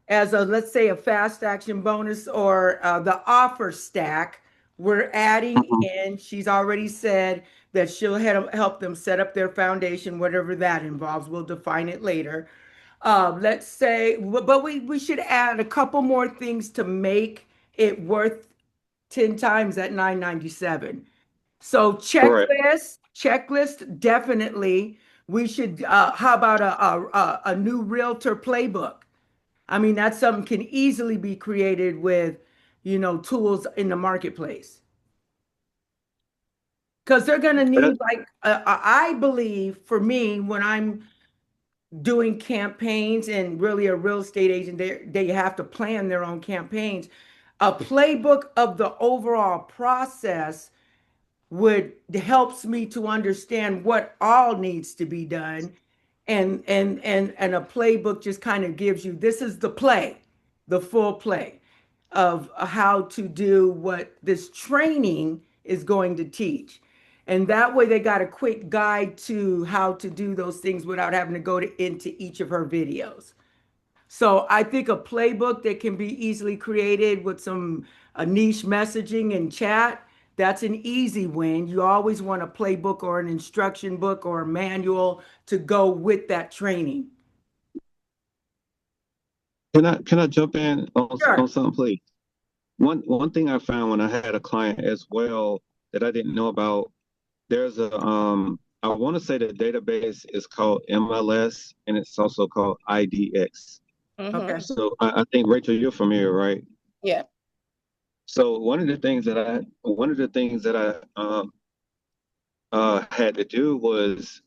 as a let's say a fast action bonus or the offer stack, we're adding in, she's already said that she'll help them set up their foundation, whatever that involves. We'll define it later. Let's say, but we should add a couple more things to make it worth 10 times at 997. So Right. checklist, definitely. We should, how about a new realtor playbook? I mean, that's something can easily be created with, tools in the marketplace. Because they're going to need, like, I believe for me, when I'm doing campaigns and really a real estate agent, they have to plan their own campaigns. A playbook of the overall process would helps me to understand what all needs to be done, and a playbook just kind of gives you, this is the play, the full play of how to do what this training is going to teach. And that way they got a quick guide to how to do those things without having to go into each of her videos. So I think a playbook that can be easily created with some niche messaging and chat, that's an easy win. You always want a playbook or an instruction book or a manual to go with that training. Can I jump in Sure. on something, please? One thing I found when I had a client as well that I didn't know about, there's a I want to say the database is called MLS and it's also called IDX. Okay. So I think Rachel, you're familiar, right? Yeah. So one of the things that I had to do was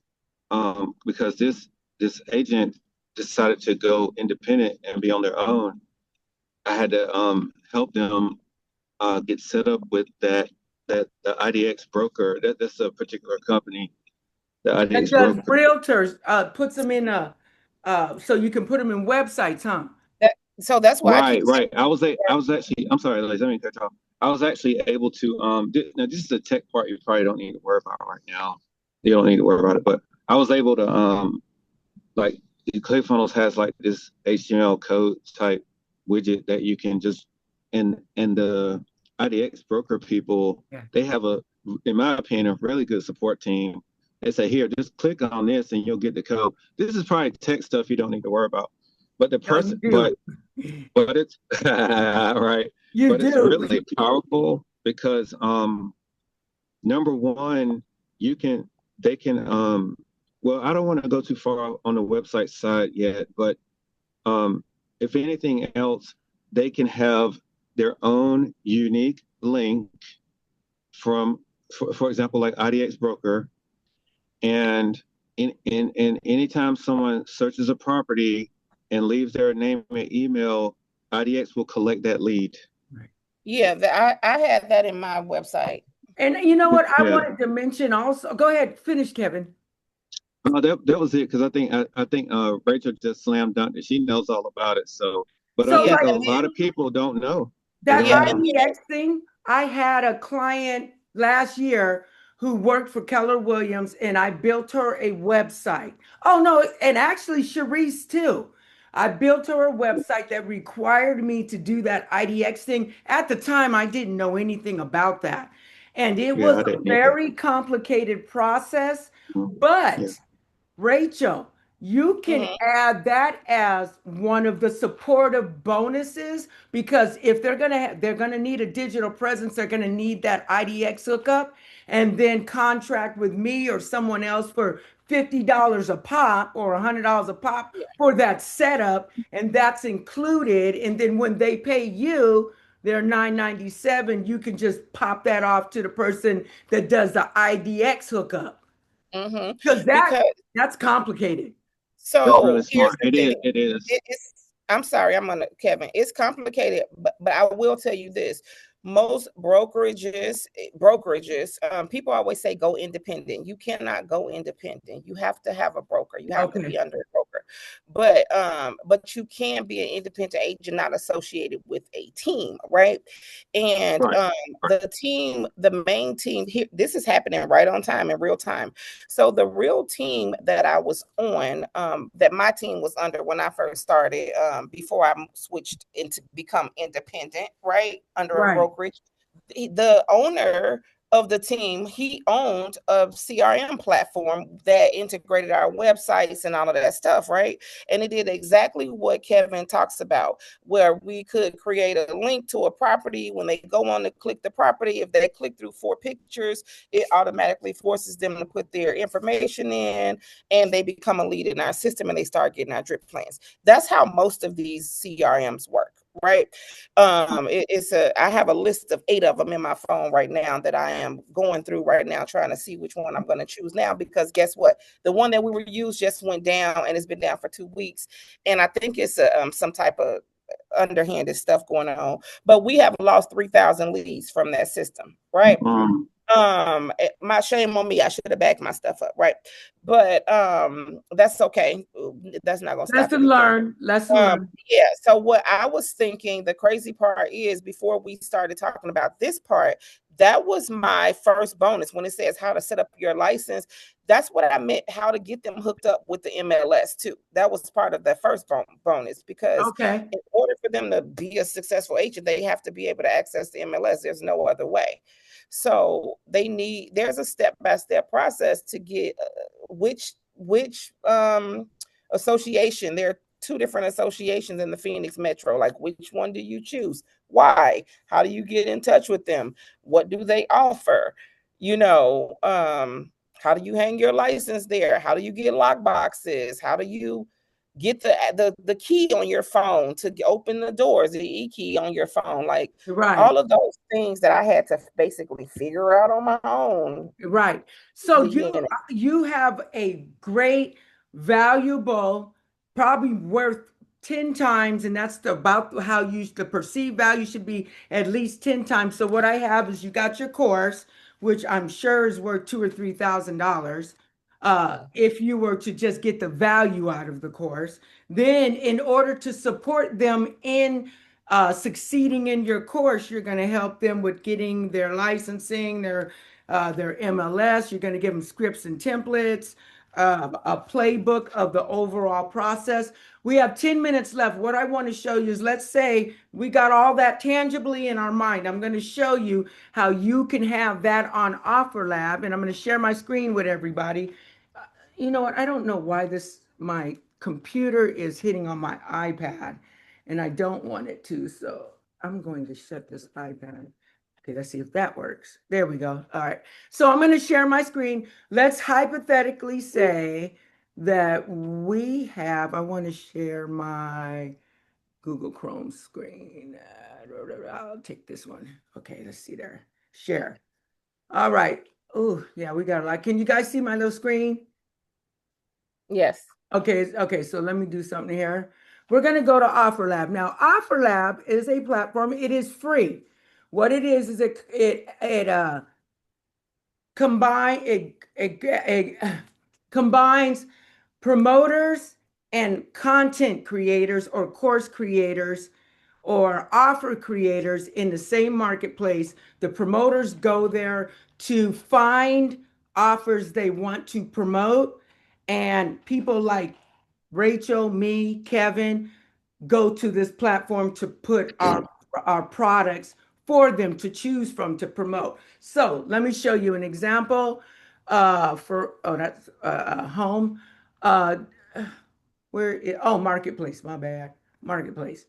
because this agent decided to go independent and be on their own. I had to help them get set up with the IDX broker. That's a particular company. The That IDX does broker. realtors, puts them in so you can put them in websites, huh? So that's why I keep saying. Right. I was actually. I'm sorry, Liz, let me cut you off. I was actually able to. Now this is a tech part you probably don't need to worry about right now. You don't need to worry about it, but I was able to like ClickFunnels has like this HTML code type widget that you can just and the IDX broker people, they have in my opinion, a really good support team and say, here, just click on this and you'll get the code. This is probably tech stuff you don't need to worry about. But the No, you person, do. but it's right. You But it's do. really powerful because number one, you can they can well, I don't want to go too far on the website side yet, but if anything else, they can have their own unique link from, for example, like IDX Broker. And in anytime someone searches a property and leaves their name and email, IDX will collect that lead. Yeah, I had that in my website. And you know what? I Yeah. wanted to mention also. Go ahead, finish, Kevin. That was it because I think Rachel just slam dunked it. She knows all about it. So, but I So, Yeah, think a like and lot of people don't know. They that don't yeah, know. IDX thing, I had a client last year who worked for Keller Williams, and I built her a website. Oh no, and actually Sharice too. I built her a website that required me to do that IDX thing. At the time, I didn't know anything about that. And it Yeah, was I a didn't either. very complicated process, Yeah, but Rachel, you can mhm, add that as one of the supportive bonuses because if they're gonna need a digital presence, they're gonna need that IDX hookup and then contract with me or someone else for $50 a pop or $100 a pop yeah, for that setup, and that's included. And then when they pay you, they're $9.97. You can just pop that off to the person that does the IDX hookup mhm. because Because that's complicated. that's really so here's smart. the It is. thing. It is. It's I'm sorry, I'm gonna Kevin. It's complicated, but I will tell you this. Most brokerages, people always say go independent. You cannot go independent. You have to have a broker. You have to Okay. be under a broker. But you can be an independent agent not associated with a team, right? And Right. the team, the main team here, this is happening right on time in real time. So the real team that I was on, that my team was under when I first started, before I switched into become independent, right, under a Right. brokerage, the owner of the team, he owned a CRM platform that integrated our websites and all of that stuff, right? And it did exactly what Kevin talks about, where we could create a link to a property. When they go on to click the property, if they click through 4 pictures, it automatically forces them to put their information in and they become a lead in our system and they start getting our drip plans. That's how most of these CRMs work, right? I have a list of 8 of them in my phone right now that I am going through right now, trying to see which one I'm going to choose now, because guess what? The one that we were used just went down and it's been down for 2 weeks. And I think it's some type of underhanded stuff going on, but we have lost 3,000 leads from that system, right? My shame on me. I should have backed my stuff up, right? But that's okay. That's not gonna stop Lesson anything. learned. Lesson learned. Yeah, so what I was thinking, the crazy part is, before we started talking about this part, that was my first bonus. When it says how to set up your license, that's what I meant, how to get them hooked up with the MLS too. That was part of that first bonus, because Okay. in order for them to be a successful agent, they have to be able to access the MLS. There's no other way. So there's a step-by-step process to get which association. There are 2 different associations in the Phoenix Metro. Like, which one do you choose? Why? How do you get in touch with them? What do they offer? How do you hang your license there? How do you get lock boxes? How do you get the key on your phone to open the doors, the e-key on your phone? Like, Right. all of those things that I had to basically figure out on my own Right. in So the beginning. you have a great, valuable, probably worth 10 times, and that's about how the perceived value should be at least 10 times. So what I have is you got your course, which I'm sure is worth $2,000 or $3,000. If you were to just get the value out of the course, then in order to support them in succeeding in your course, you're going to help them with getting their licensing, their MLS. You're going to give them scripts and templates. a playbook of the overall process. We have 10 minutes left. What I want to show you is, let's say we got all that tangibly in our mind. I'm going to show you how you can have that on OfferLab, and I'm going to share my screen with everybody. You know what? I don't know why my computer is hitting on my iPad, and I don't want it to, so I'm going to shut this iPad. Okay, let's see if that works. There we go. All right. So I'm going to share my screen. Let's hypothetically say that I want to share my Google Chrome screen. I'll take this one. Okay, let's see there. Share. All right. Oh, yeah, we got a lot. Can you guys see my little screen? Yes. Okay, so let me do something here. We're going to go to OfferLab. Now, OfferLab is a platform. It is free. What it is it combines promoters and content creators or course creators or offer creators in the same marketplace. The promoters go there to find offers they want to promote, and people like Rachel, me, Kevin go to this platform to put our products for them to choose from to promote. So let me show you an example that's home. Marketplace, my bad. Marketplace.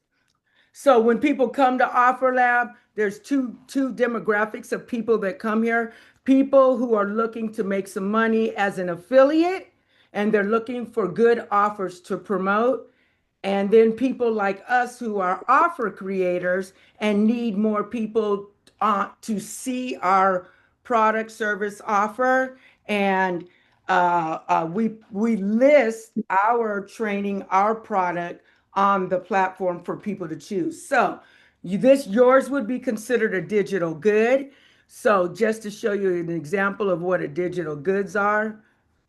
So when people come to OfferLab, there's two demographics of people that come here. People who are looking to make some money as an affiliate, and they're looking for good offers to promote. And then people like us who are offer creators and need more people to see our product, service, offer. And we list our training, our product on the platform for people to choose. So yours would be considered a digital good. So just to show you an example of what a digital goods are,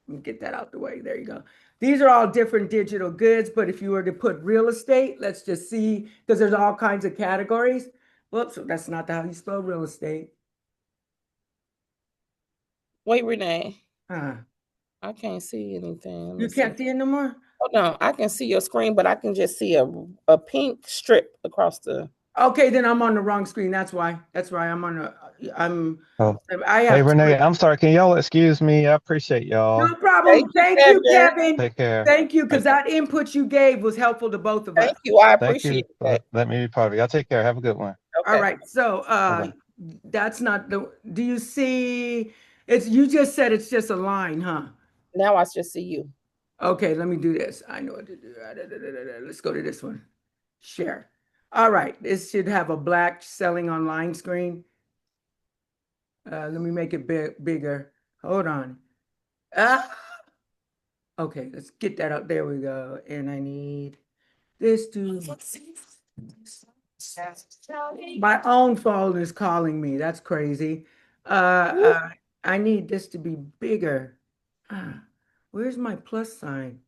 let me get that out the way. There you go. These are all different digital goods, but if you were to put real estate, let's just see, because there's all kinds of categories. Whoops, that's not how you spell real estate. Wait, Renee. Uh, I can't see anything. Let me you can't see it no more? Oh, no, I can see your screen, but I can just see a pink strip across the. Okay, then I'm on the wrong screen. That's why. Oh, I hey have. Renee, I'm sorry. Can y'all excuse me? I appreciate y'all. No problem. Thank you, Thank you, Kevin. Kevin. Take care. Thank you, because Thank, that input you gave was helpful to both of us. Thank you. I thank you. appreciate that. Let me be part of it. Y'all take care. Have a good one. All Okay. right. So Bye-bye. that's not the, do you see, you just said it's just a line, huh? Now I just see you. Okay, let me do this. I know what to do. Let's go to this one. Share. All right. This should have a black selling online screen. Let me make it bigger. Hold on. Okay, let's get that up. There we go. And I need this to. My own phone is calling me. That's crazy. I need this to be bigger. Where's my plus sign?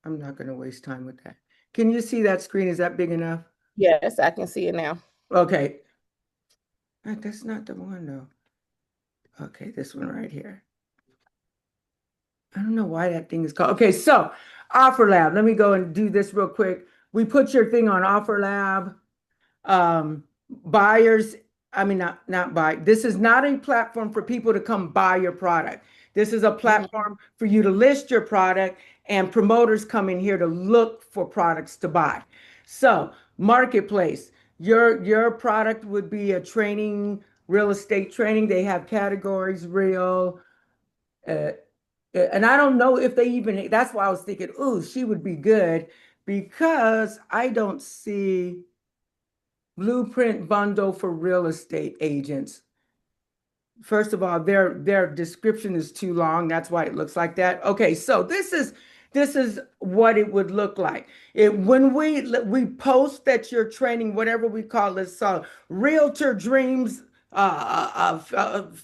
I'm not going to waste time with that. Can you see that screen? Is that big enough? Yes, I can see it now. Okay. That's not the one though. Okay, this one right here. I don't know why that thing is called. Okay, so OfferLab. Let me go and do this real quick. We put your thing on OfferLab. Buyers, I mean, not buy. This is not a platform for people to come buy your product. This is a platform for you to list your product, and promoters come in here to look for products to buy. So, marketplace, your product would be a training, real estate training. They have categories, real, and I don't know if they even, that's why I was thinking, ooh, she would be good, because I don't see blueprint bundle for real estate agents. First of all, their description is too long. That's why it looks like that. Okay, so this is what it would look like. When we post that you're training, whatever we call this, realtor dreams,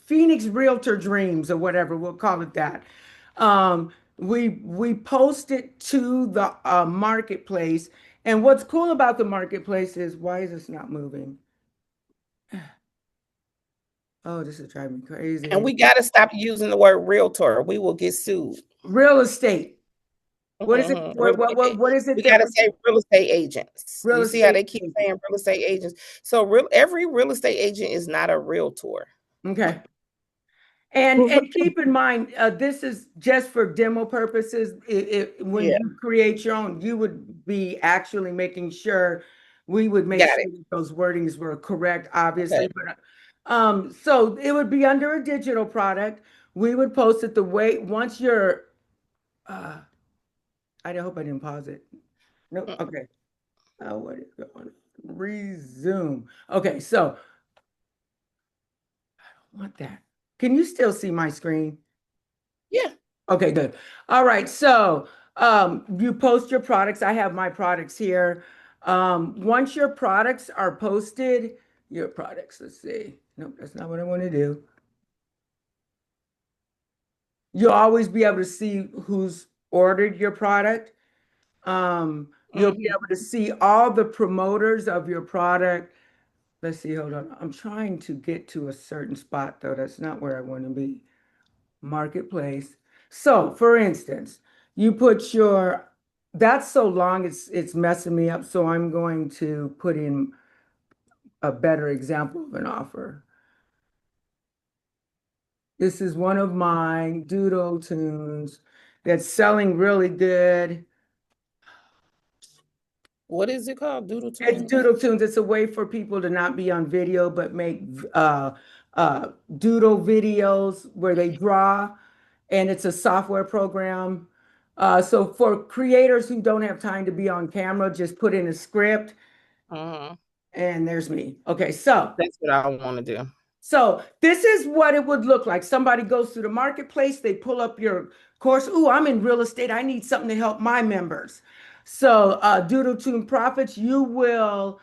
Phoenix realtor dreams, or whatever we'll call it that. We post it to the marketplace, and what's cool about the marketplace is, why is this not moving? Oh, this is driving me crazy. And we got to stop using the word realtor. We will get sued. Real estate. What is it? Mhm. What is We it? got to say real estate agents. Real You see how estate they keep agent. saying real estate agents? So every real estate agent is not a realtor. Okay. And keep in mind, this is just for demo purposes. When Yeah, you create your own, you would be actually making sure we would make got sure it. that those wordings were correct, Okay. obviously. But so it would be under a digital product. We would post it the way once you're. Uh, I hope I didn't pause it. No. Mm, Okay. What is going on? Resume. Okay. So I want that. Can you still see my screen? Yeah. Okay, good. All right. So you post your products. I have my products here. Once your products are posted, your products, let's see. Nope, that's not what I want to do. You'll always be able to see who's ordered your product. You'll be Mhm. able to see all the promoters of your product. Let's see, hold on. I'm trying to get to a certain spot though. That's not where I want to be. Marketplace. So, for instance, you put your that's so long it's messing me up. So I'm going to put in a better example of an offer. This is one of my doodle tunes that's selling really good. What is it called? Doodle It's tunes? doodle tunes. It's a way for people to not be on video, but make doodle videos where they draw, and it's a software program. So for creators who don't have time to be on camera, just put in a script, Uh-huh. and there's me. Okay, so That's what I want to do. so this is what it would look like. Somebody goes to the marketplace, they pull up your course. Ooh, I'm in real estate. I need something to help my members. So Doodle Tune Profits, you will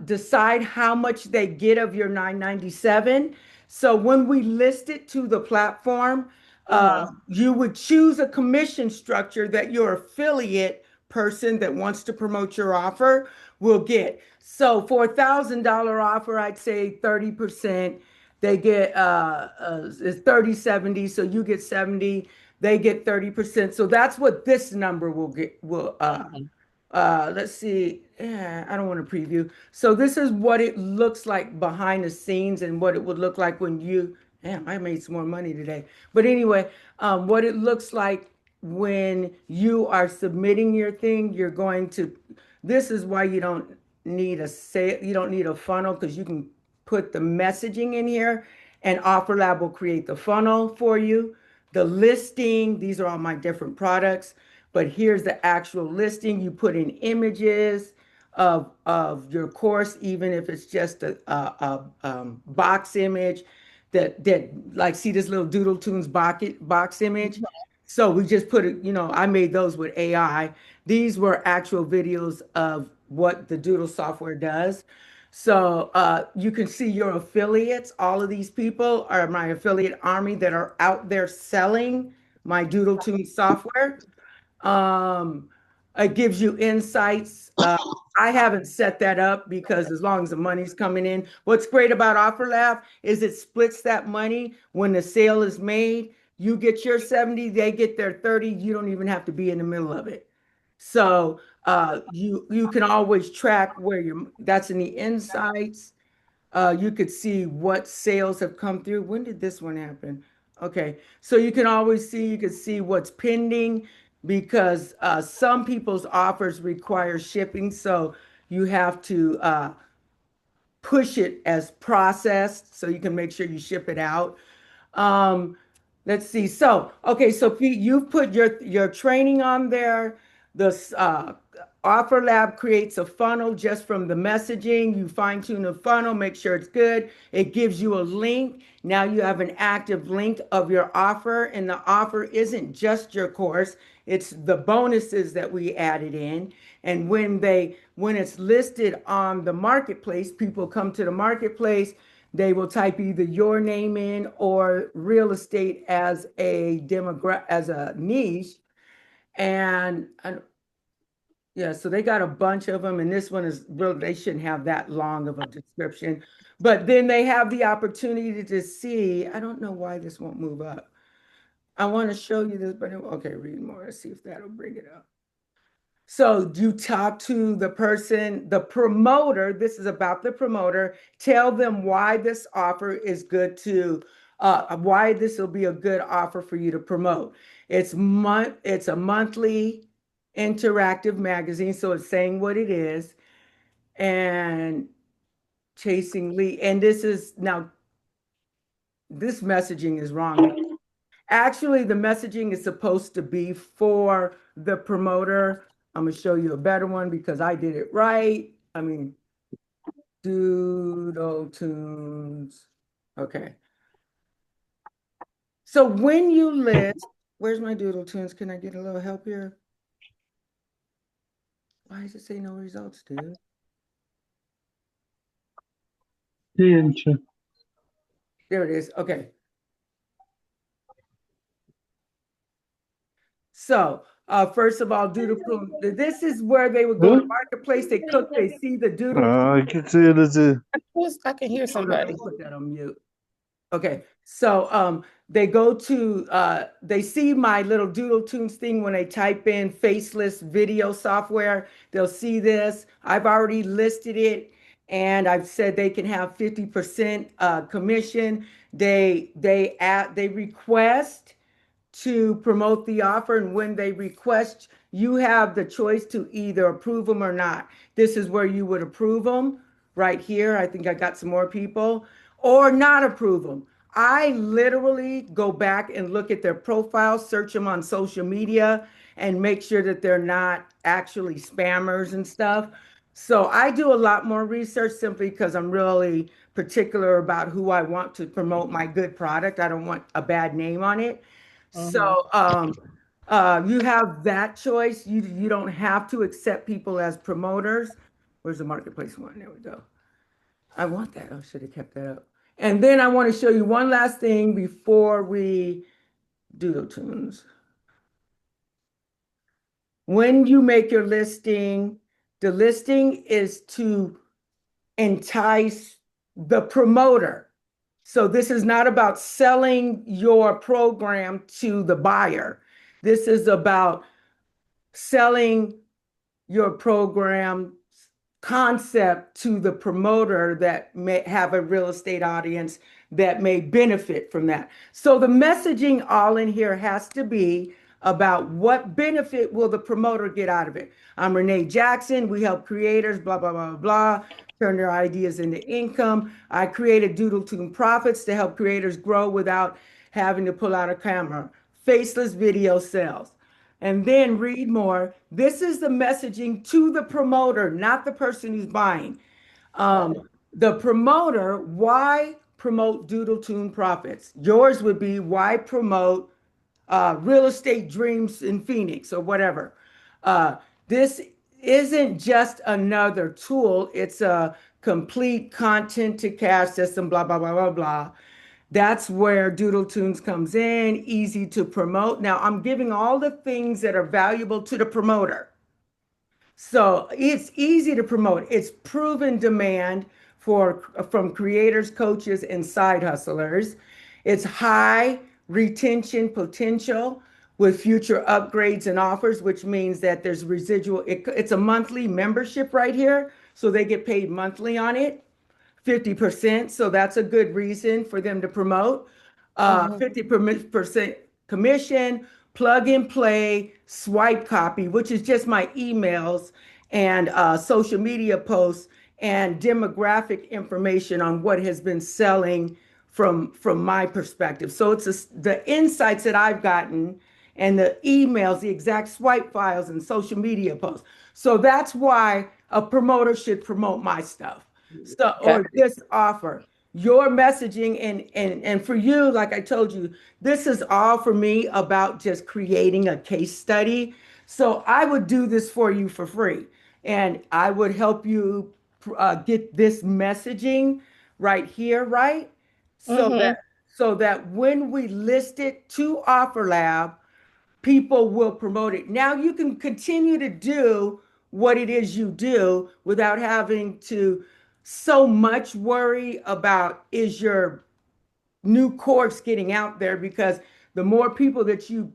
decide how much they get of your 997. So when we list it to the platform, Uh-huh. you would choose a commission structure that your affiliate person that wants to promote your offer will get. So for $1,000 offer, I'd say 30%. They get it's 30, 70. So you get 70, they get 30%. So that's what this number will get will Uh-huh. let's see. I don't want to preview. So this is what it looks like behind the scenes and what it would look like when you, damn, I made some more money today. But anyway, what it looks like when you are submitting your thing, you're going to, this is why you don't need a sale, you don't need a funnel because you can put the messaging in here and OfferLab will create the funnel for you. The listing, these are all my different products, but here's the actual listing. You put in images of your course, even if it's just a box image that like see this little Doodle Tunes box image. So we just put it, I made those with AI. These were actual videos of what the Doodle software does. So you can see your affiliates. All of these people are my affiliate army that are out there selling my Doodle Tune software. Um, it gives you insights. I haven't set that up because as long as the money's coming in, what's great about OfferLab is it splits that money when the sale is made. You get your 70, they get their 30. You don't even have to be in the middle of it. So you can always track where that's in the insights. You could see what sales have come through. When did this one happen? Okay, so you can always see, you can see what's pending because some people's offers require shipping, so you have to push it as processed so you can make sure you ship it out. Um, let's see. So, okay, so Pete, you've put your training on there. The Offer Lab creates a funnel just from the messaging. You fine tune the funnel, make sure it's good. It gives you a link. Now you have an active link of your offer, and the offer isn't just your course, it's the bonuses that we added in. And when it's listed on the marketplace, people come to the marketplace, they will type either your name in or real estate as a niche. And Yeah, so they got a bunch of them, and this one is really, they shouldn't have that long of a description. But then they have the opportunity to see, I don't know why this won't move up. I want to show you this, but okay, read more. Let's see if that'll bring it up. So you talk to the person, the promoter. This is about the promoter. Tell them why this offer is good to, why this will be a good offer for you to promote. It's a monthly interactive magazine, so it's saying what it is, and chasing lead. And this is now, this messaging is wrong. Actually, the messaging is supposed to be for the promoter. I'm gonna show you a better one because I did it right. I mean, Doodle Tunes. Okay. So when you list, where's my Doodle Tunes? Can I get a little help here? Why does it say no results, dude? Gente, There it is. Okay. So first of all, Doodle Tunes. This is where they would go to Huh? marketplace. They cook. They see the Doodle. O que você ia dizer? I can hear Hold on, somebody. let me put that on mute. Okay, so they go to they see my little Doodle Tunes thing when they type in faceless video software. They'll see this. I've already listed it, and I've said they can have 50% commission. They request to promote the offer, and when they request, you have the choice to either approve them or not. This is where you would approve them right here. I think I got some more people, or not approve them. I literally go back and look at their profiles, search them on social media, and make sure that they're not actually spammers and stuff. So I do a lot more research simply because I'm really particular about who I want to promote my good product. I don't want a bad name on it. So you have that choice. You don't have to accept people as promoters. Where's the marketplace one? There we go. I want that. I should have kept that up. And then I want to show you one last thing before we do the tunes. When you make your listing, the listing is to entice the promoter. So this is not about selling your program to the buyer. This is about selling your program concept to the promoter that may have a real estate audience that may benefit from that. So the messaging all in here has to be about what benefit will the promoter get out of it. I'm Renee Jackson. We help creators, blah, blah, blah, blah, turn their ideas into income. I created Doodle Tune Profits to help creators grow without having to pull out a camera. Faceless video sales. And then read more. This is the messaging to the promoter, not the person who's buying. The promoter, why promote Doodle Tune Profits? Yours would be why promote real estate dreams in Phoenix or whatever. This isn't just another tool, it's a complete content to cash system, blah, blah, blah, blah, blah. That's where Doodle Tunes comes in, easy to promote. Now, I'm giving all the things that are valuable to the promoter. So it's easy to promote. It's proven demand from creators, coaches, and side hustlers. It's high retention potential with future upgrades and offers, which means that there's residual. It's a monthly membership right here, so they get paid monthly on it. 50%. So that's a good reason for them to promote. 50% commission, plug and play, swipe copy, which is just my emails and social media posts and demographic information on what has been selling from my perspective. So it's the insights that I've gotten and the emails, the exact swipe files and social media posts. So that's why a promoter should promote my stuff. So, or this offer, your messaging, and for you, like I told you, this is all for me about just creating a case study. So I would do this for you for free, and I would help you get this messaging right here, right? So that when we list it to Offer Lab, people will promote it. Now you can continue to do what it is you do without having to so much worry about is your new course getting out there, because the more people that you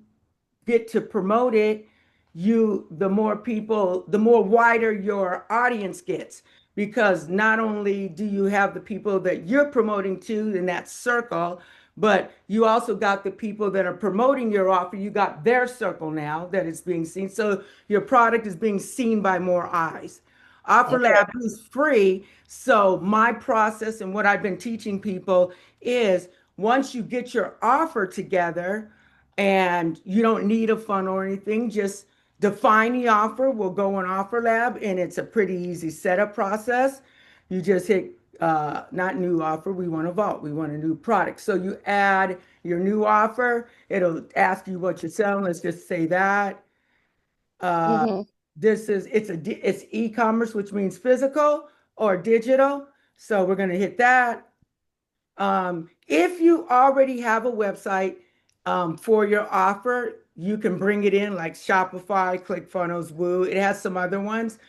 get to promote it, the more people, the more wider your audience gets. Because not only do you have the people that you're promoting to in that circle, but you also got the people that are promoting your offer. You got their circle now that is being seen. So your product is being seen by more eyes. Offer Okay. Lab is free. So my process and what I've been teaching people is once you get your offer together, and you don't need a funnel or anything, just define the offer. We'll go on Offer Lab, and it's a pretty easy setup process. You just hit not new offer, we want a vault, we want a new product. So you add your new offer, it'll ask you what you're selling. Let's just say that. Uh, Mm-hmm. it's e-commerce, which means physical or digital. So we're going to hit that. If you already have a website for your offer, you can bring it in like Shopify, ClickFunnels, Woo. It has some other ones,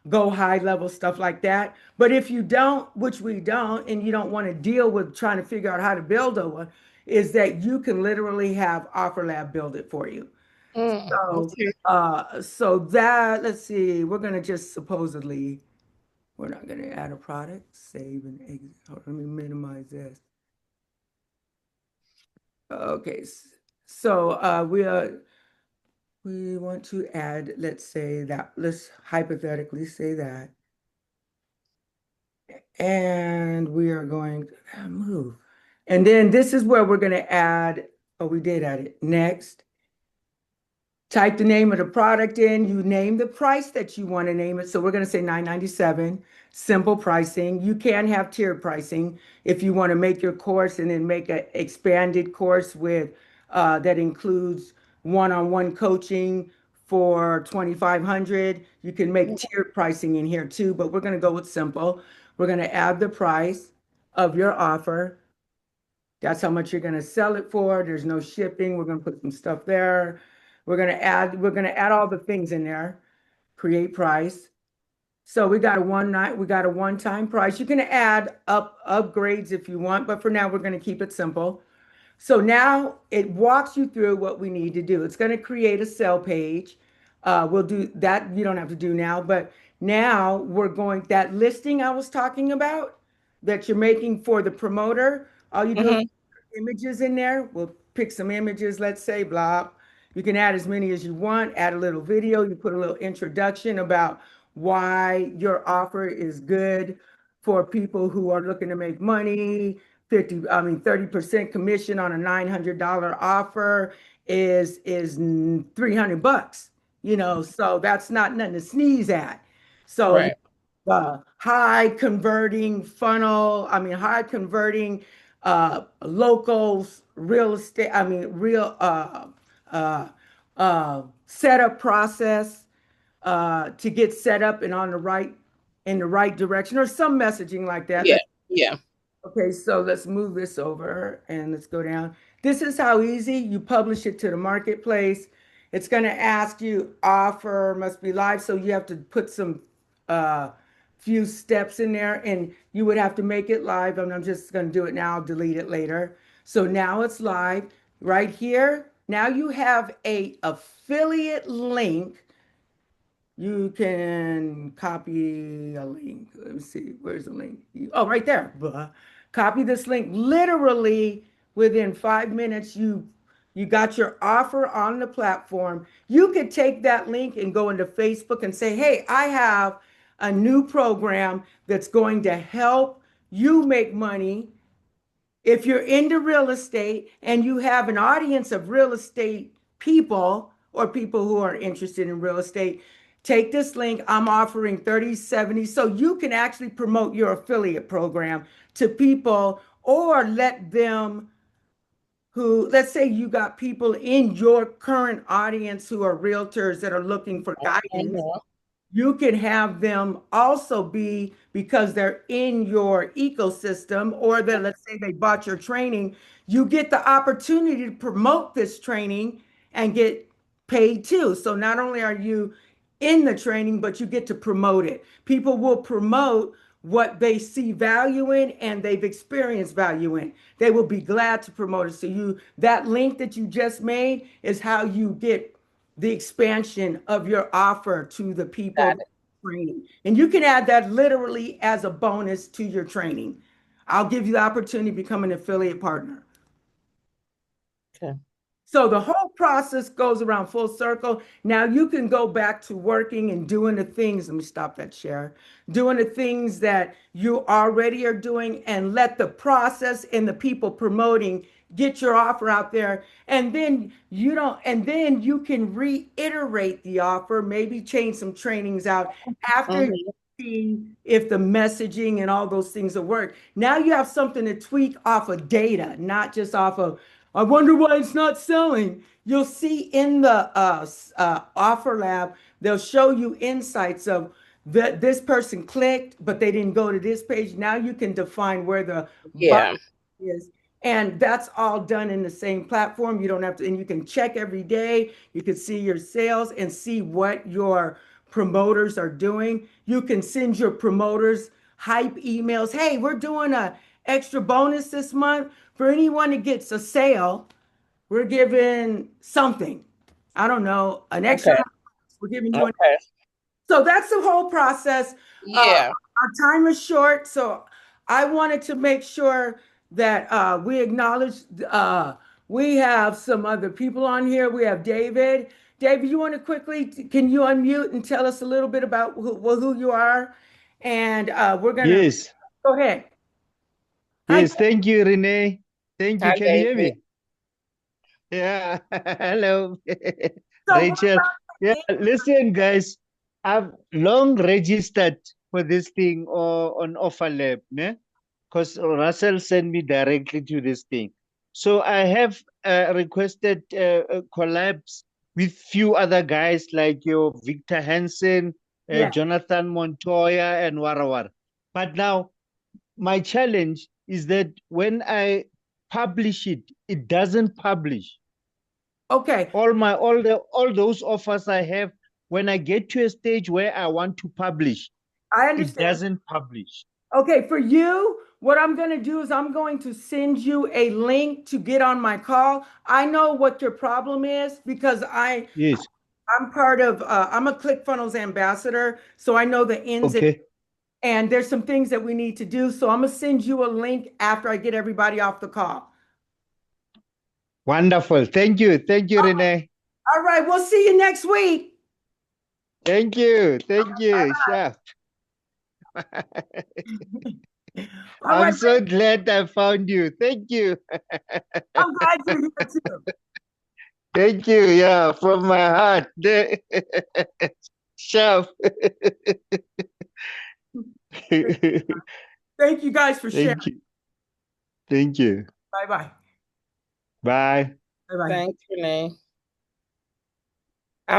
go high level stuff like that. But if you don't, which we don't, and you don't want to deal with trying to figure out how to build a one, is that you can literally have OfferLab build it for you. So, Okay. so that, let's see, we're gonna just supposedly, we're not gonna add a product, save and exit. Hold on, let me minimize this. Okay, so we want to add, let's say that, let's hypothetically say that. And we are going to move. And then this is where we're going to add, oh, we did add it. Next. Type the name of the product in, you name the price that you want to name it. So we're going to say $9.97, simple pricing. You can have tiered pricing if you want to make your course and then make an expanded course with that includes one-on-one coaching for 2,500. You can make tiered pricing in here too, but we're going to go with simple. We're going to add the price of your offer. That's how much you're going to sell it for. There's no shipping. We're going to put some stuff there. We're going to add all the things in there. Create price. So we got a one-time price. You can add upgrades if you want, but for now we're going to keep it simple. So now it walks you through what we need to do. It's going to create a sell page. We'll do that. You don't have to do now, but now we're going, that listing I was talking about that you're making for the promoter, all you do is Mm-hmm. put images in there. We'll pick some images, let's say, blah. You can add as many as you want, add a little video. You put a little introduction about why your offer is good for people who are looking to make money. 30% commission on a $900 offer is $300, so that's not nothing to sneeze at. So Right. high converting funnel, high converting locals, real estate, real setup process to get set up and on the right in the right direction, or some messaging like that. Yeah. Yeah. Okay, so let's move this over and let's go down. This is how easy you publish it to the marketplace. It's going to ask you offer must be live, so you have to put some few steps in there, and you would have to make it live. And I'm just going to do it now, I'll delete it later. So now it's live right here. Now you have a affiliate link. You can copy a link. Let me see, where's the link? Oh, right there. Copy this link. Literally within 5 minutes, you got your offer on the platform. You could take that link and go into Facebook and say, hey, I have a new program that's going to help you make money. If you're into real estate and you have an audience of real estate people or people who are interested in real estate, take this link. I'm offering 30/70. So you can actually promote your affiliate program to people, or let them who, let's say you got people in your current audience who are realtors that are looking for guidance. Mhm. You can have them also be, because they're in your ecosystem, or that, let's say they bought your training, you get the opportunity to promote this training and get paid too. So not only are you in the training, but you get to promote it. People will promote what they see value in and they've experienced value in. They will be glad to promote it. So that link that you just made is how you get the expansion of your offer to the people Got it. training. And you can add that literally as a bonus to your training. I'll give you the opportunity to become an affiliate partner. Okay. So the whole process goes around full circle. Now you can go back to working and doing the things. Let me stop that share. Doing the things that you already are doing and let the process and the people promoting get your offer out there. And then you can reiterate the offer, maybe change some trainings out after Mhm. you see if the messaging and all those things will work. Now you have something to tweak off of data, not just off of I wonder why it's not selling. You'll see in the offer lab, they'll show you insights of that this person clicked, but they didn't go to this page. Now you can define where the buyer Yeah. is. And that's all done in the same platform. You don't have to, and you can check every day. You can see your sales and see what your promoters are doing. You can send your promoters hype emails. Hey, we're doing a extra bonus this month. For anyone that gets a sale, we're giving something. I don't know, an extra. Okay. We're giving you an. Okay. So that's the whole process. Yeah. Our time is short, so I wanted to make sure that we acknowledge we have some other people on here. We have David. David, you want to can you unmute and tell us a little bit about who you are? And we're gonna Yes. go ahead. Hi. Yes. Thank you, Renee. Thank you. Hi, Can you hear David. me? Yeah. Hello, So what Rachel. Yeah. about Listen, guys, I've long registered for this thing on Offer Lab, ne? Because Russell sent me directly to this thing. So I have requested collabs with few other guys like your Victor Hansen, yeah. Jonathan Montoya, and Warawar. But now my challenge is that when I publish it, it doesn't publish. Okay, All those offers I have, when I get to a stage where I want to publish, I it understand. doesn't publish. Okay, for you, what I'm going to do is I'm going to send you a link to get on my call. I know what your problem is because Yes. I'm part of I'm a ClickFunnels ambassador, so I know the ins Okay. and there's some things that we need to do. So I'm gonna send you a link after I get everybody off the call. Wonderful. Thank you. Thank you, Renee. All right, we'll see you next week. Thank you. Thank you. Chef. All I'm right, so glad I found you. Thank you. I'm glad you're here too. Thank you. Yeah, from my heart. Chef. Thank you guys for sharing. Thank you. Thank you. Bye bye. Bye. Bye bye. Thanks, Renee.